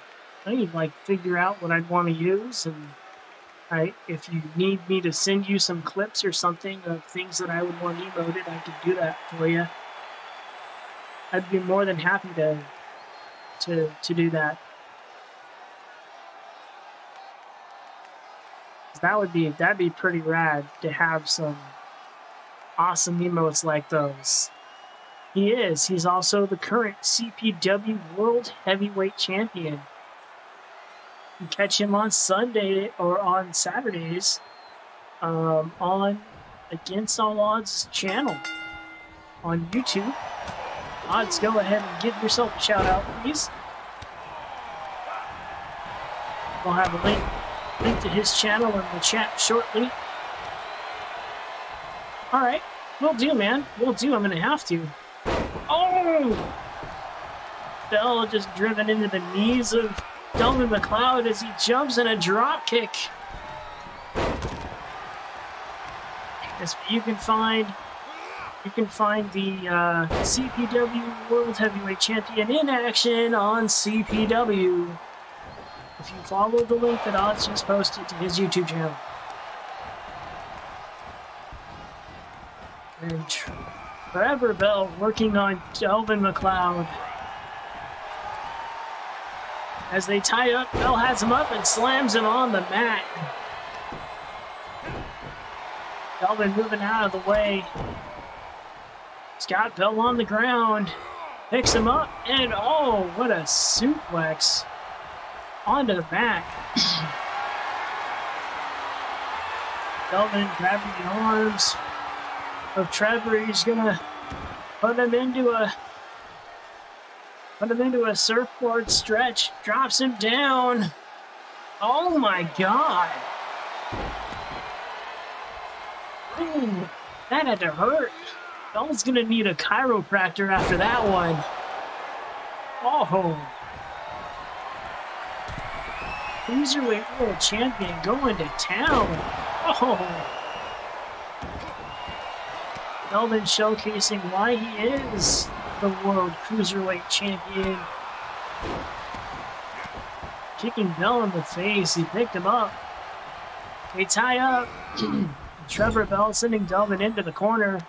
need like figure out what I'd want to use, and if you need me to send you some clips or something of things that I would want emoted, I could do that for you. I'd be more than happy to do that. That'd be pretty rad to have some awesome emotes like those. He's also the current CPW World Heavyweight Champion. You can catch him on Sunday or on Saturdays on Against All Odds channel on YouTube. Odds, go ahead and give yourself a shout out, please. We'll have a link to his channel in the chat shortly. All right, will do, man. Will do. I'm gonna have to. Oh! Bell just driven into the knees of Delvin McLeod as he jumps in a drop kick. As you can find the CPW World Heavyweight Champion in action on CPW if you follow the link that Odds just posted to his YouTube channel. And Trevor Bell working on Delvin McLeod. As they tie up, Bell has him up and slams him on the mat. Delvin moving out of the way. Scott Bell on the ground, picks him up, and oh, what a suplex onto the mat. Delvin grabbing the arms of Trevor. He's gonna put him into a surfboard stretch, drops him down. Oh my God. Ooh, that had to hurt. Bell's gonna need a chiropractor after that one. Oh. Cruiserweight World Champion going to town. Oh. Delvin showcasing why he is the World Cruiserweight Champion. Kicking Bell in the face, he picked him up. They tie up. Trevor Bell sending Delvin into the corner.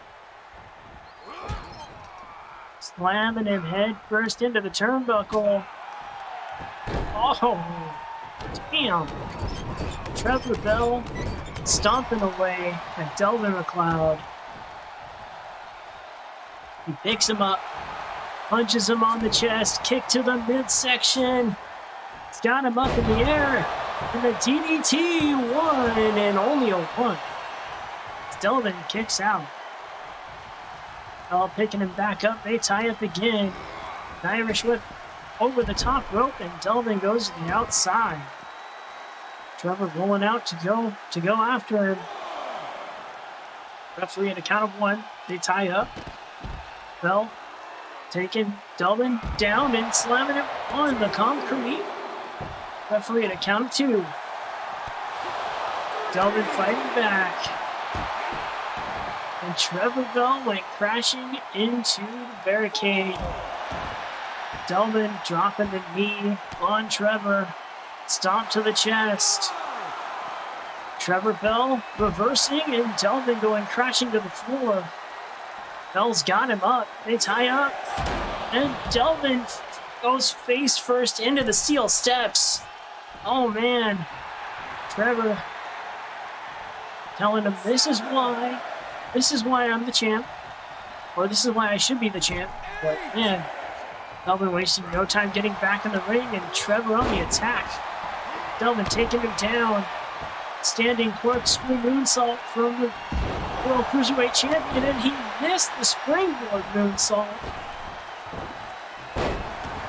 Slamming him head first into the turnbuckle. Oh, damn. Trevor Bell stomping away at Delvin McLeod. He picks him up, punches him on the chest, kick to the midsection. He's got him up in the air. And the DDT, one and only a one. Delvin kicks out. Bell picking him back up. They tie up again. An Irish whip over the top rope, and Delvin goes to the outside. Trevor rolling out to go after him. Referee at a count of one. They tie up. Bell taking Delvin down and slamming him on the concrete. Referee at a count of two. Delvin fighting back. And Trevor Bell went crashing into the barricade. Delvin dropping the knee on Trevor. Stomp to the chest. Trevor Bell reversing and Delvin going crashing to the floor. Bell's got him up. They tie up. And Delvin goes face first into the steel steps. Oh man. Trevor telling him this is why I'm the champ. Or this is why I should be the champ. But man, Delvin wasting no time getting back in the ring and Trevor on the attack. Delvin taking him down. Standing corkscrew moonsault from the World Cruiserweight Champion, and he missed the springboard moonsault.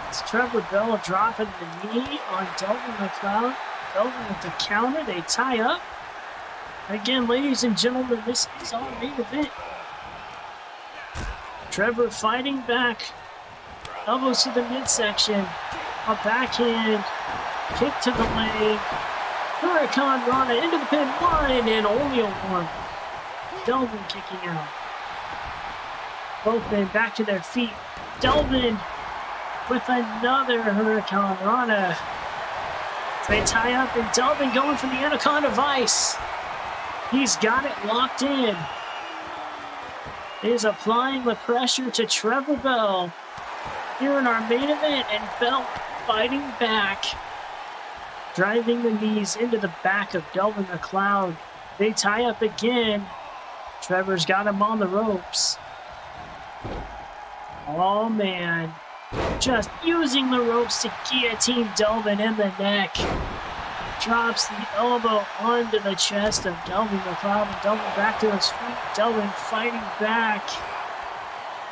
It's Trevor Bell dropping the knee on Delvin McLeod. Delvin with the counter, they tie up. Again, ladies and gentlemen, this is our main event. Trevor fighting back. Elbows to the midsection. A backhand. Kick to the leg. Hurricane Rana into the pin. One and only a one. Delvin kicking out. Both men back to their feet. Delvin with another Hurricane Rana. They tie up and Delvin going for the Anaconda Vice. He's got it locked in. He's applying the pressure to Trevor Bell here in our main event, and Bell fighting back. Driving the knees into the back of Delvin McLeod. They tie up again. Trevor's got him on the ropes. Oh man. Just using the ropes to guillotine Delvin in the neck. Drops the elbow onto the chest of Delvin McLeod and Delvin back to his feet. Delvin fighting back.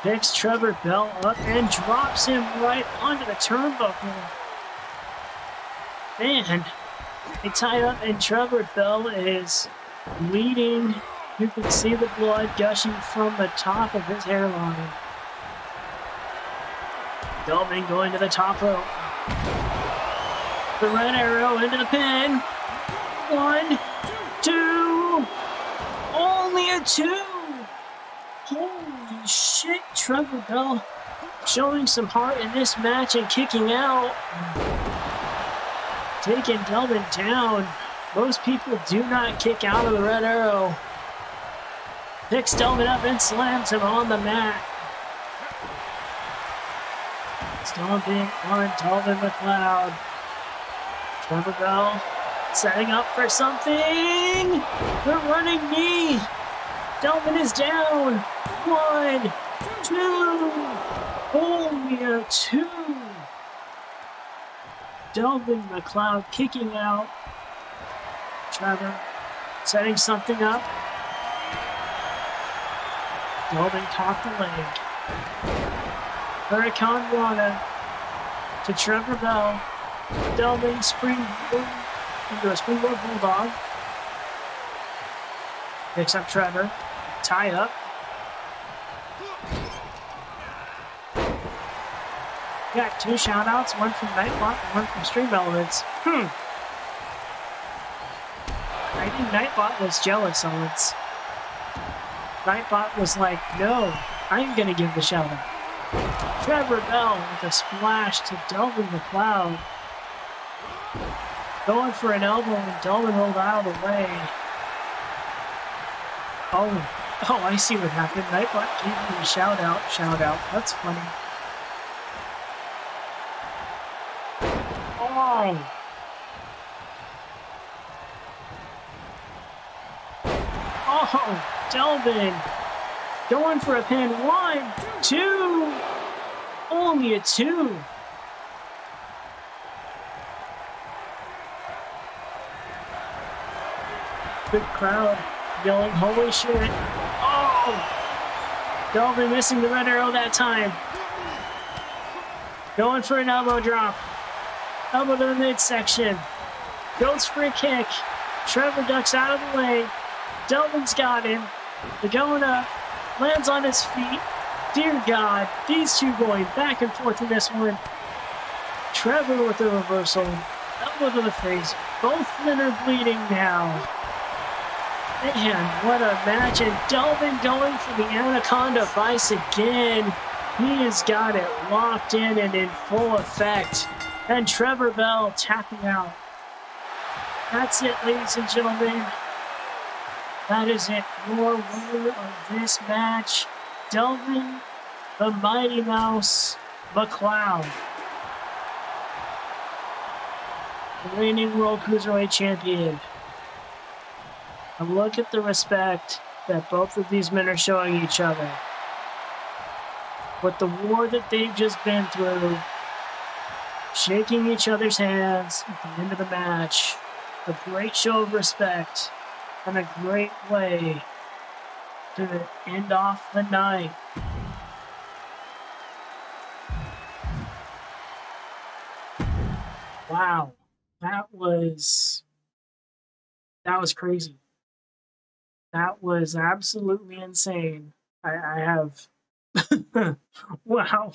Picks Trevor Bell up and drops him right onto the turnbuckle. Man, they tie up and Trevor Bell is bleeding. You can see the blood gushing from the top of his hairline. Delvin going to the top rope. The red arrow into the pin. 1, 2. Only a 2. Holy shit, Trevor Bell showing some heart in this match and kicking out. Taking Delvin down. Most people do not kick out of the red arrow. Picks Delvin up and slams him on the mat. Stomping on Delvin McLeod. Trevor Bell setting up for something. The running knee. Delvin is down. 1, 2. Only a 2. Delvin McLeod kicking out. Trevor setting something up. Delvin caught the leg. Hurricane Rana to Trevor Bell. Delvin springboard into a springboard bulldog. Picks up Trevor. Tie up. Got 2 shoutouts, one from Nightbot and one from Stream Elements. I think Nightbot was jealous on it. Nightbot was like, no, I'm gonna give the shoutout. Trevor Bell with a splash to Delvin McLeod. Going for an elbow and Delvin rolled out of the way. Oh, I see what happened. Nightbot gave me a shout out. That's funny. Oh. Oh, Delvin going for a pin. 1, 2. Only a 2. Good crowd yelling, holy shit. Oh! Delvin missing the red arrow that time. Going for an elbow drop. Elbow to the midsection. Goes for a kick. Trevor ducks out of the way. Delvin's got him. They're going up. Lands on his feet. Dear God, these two going back and forth in this one. Trevor with the reversal. Elbow to the face. Both men are bleeding now. Man, what a match. And Delvin going for the Anaconda Vice again. He has got it locked in and in full effect. And Trevor Bell tapping out. That's it, ladies and gentlemen. That is it. Your winner of this match, Delvin, the Mighty Mouse, Macleod, the reigning World Cruiserweight Champion. And look at the respect that both of these men are showing each other. With the war that they've just been through, shaking each other's hands at the end of the match, a great show of respect and a great way to end off the night. Wow, that was crazy. That was absolutely insane. I have wow.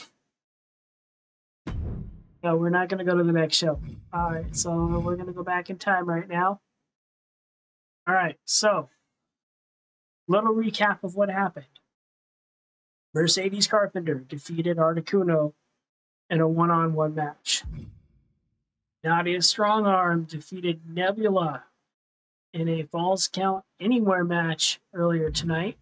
No, we're not going to go to the next show. All right, so we're going to go back in time right now. All right, so little recap of what happened. Mercedes Carpenter defeated Articuno in a one-on-one match. Nadia Strongarm defeated Nebula in a Falls Count Anywhere match earlier tonight.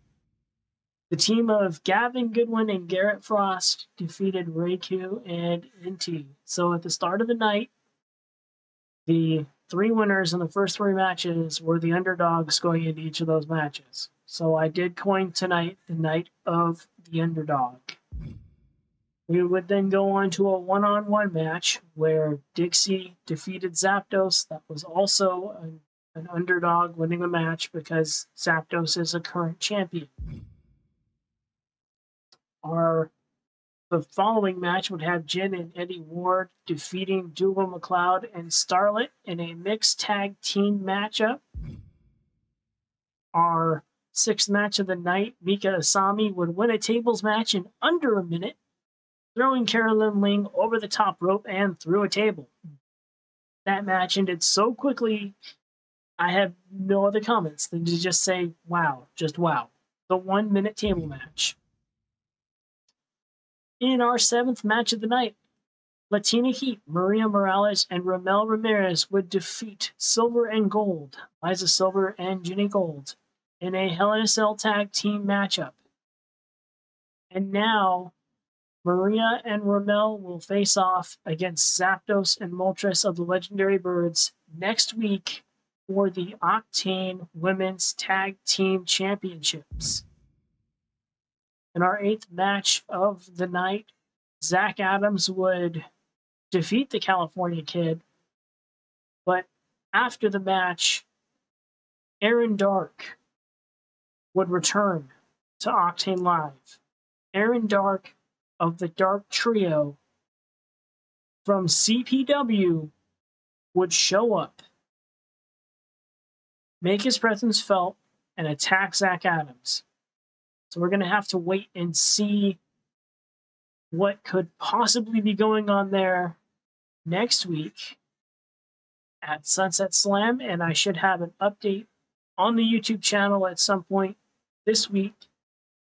The team of Gavin, Goodwin, and Garrett Frost defeated Raiku and NT. So at the start of the night, the three winners in the first three matches were the underdogs going into each of those matches. So I did coin tonight the night of the underdog. We would then go on to a one-on-one match where Dixie defeated Zapdos. That was also an underdog winning a match because Zapdos is a current champion. The following match would have Jen and Eddie Ward defeating Dugal, Macleod, and Starlette in a mixed tag team matchup. Our sixth match of the night, Mika Asami would win a tables match in under a minute, throwing Carolyn Ling over the top rope and through a table. That match ended so quickly, I have no other comments than to just say, wow, just wow. The 1 minute table match. In our seventh match of the night, Latina Heat, Maria Moralez, and Ramelle Ramirez would defeat Silver and Gold, Lyza Silver and Jenny Gold, in a Hell in a Cell tag team matchup. And now, Maria and Ramelle will face off against Zapdos and Moltres of the Legendary Birds next week for the Octane Women's Tag Team Championships. In our eighth match of the night, Zak Adamz would defeat the California Kid, but after the match, Aaron Dark would return to Octane Live. Aaron Dark of the Dark Trio from CPW would show up, make his presence felt, and attack Zak Adamz. So we're going to have to wait and see what could possibly be going on there next week at Sunset Slam, and I should have an update on the YouTube channel at some point this week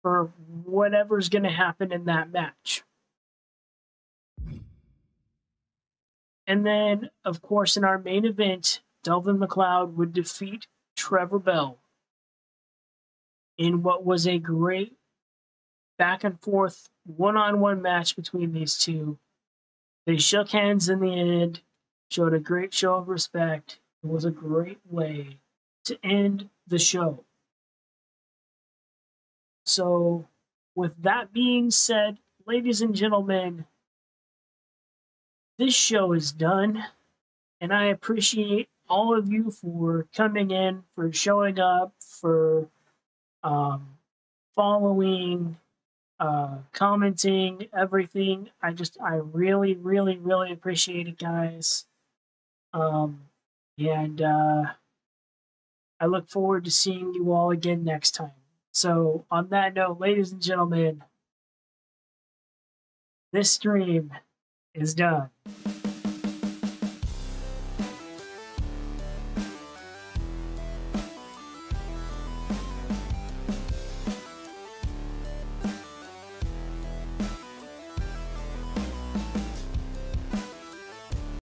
for whatever's going to happen in that match. And then, of course, in our main event, Delvin Macleod would defeat Trevor Bell in what was a great back and forth one-on-one match between these two. They shook hands in the end, showed a great show of respect. It was a great way to end the show. So, with that being said, ladies and gentlemen, this show is done, and I appreciate all of you for coming in, for showing up, for following, commenting, everything. I really, really, really appreciate it, guys. And I look forward to seeing you all again next time. So, on that note, ladies and gentlemen, this stream is done.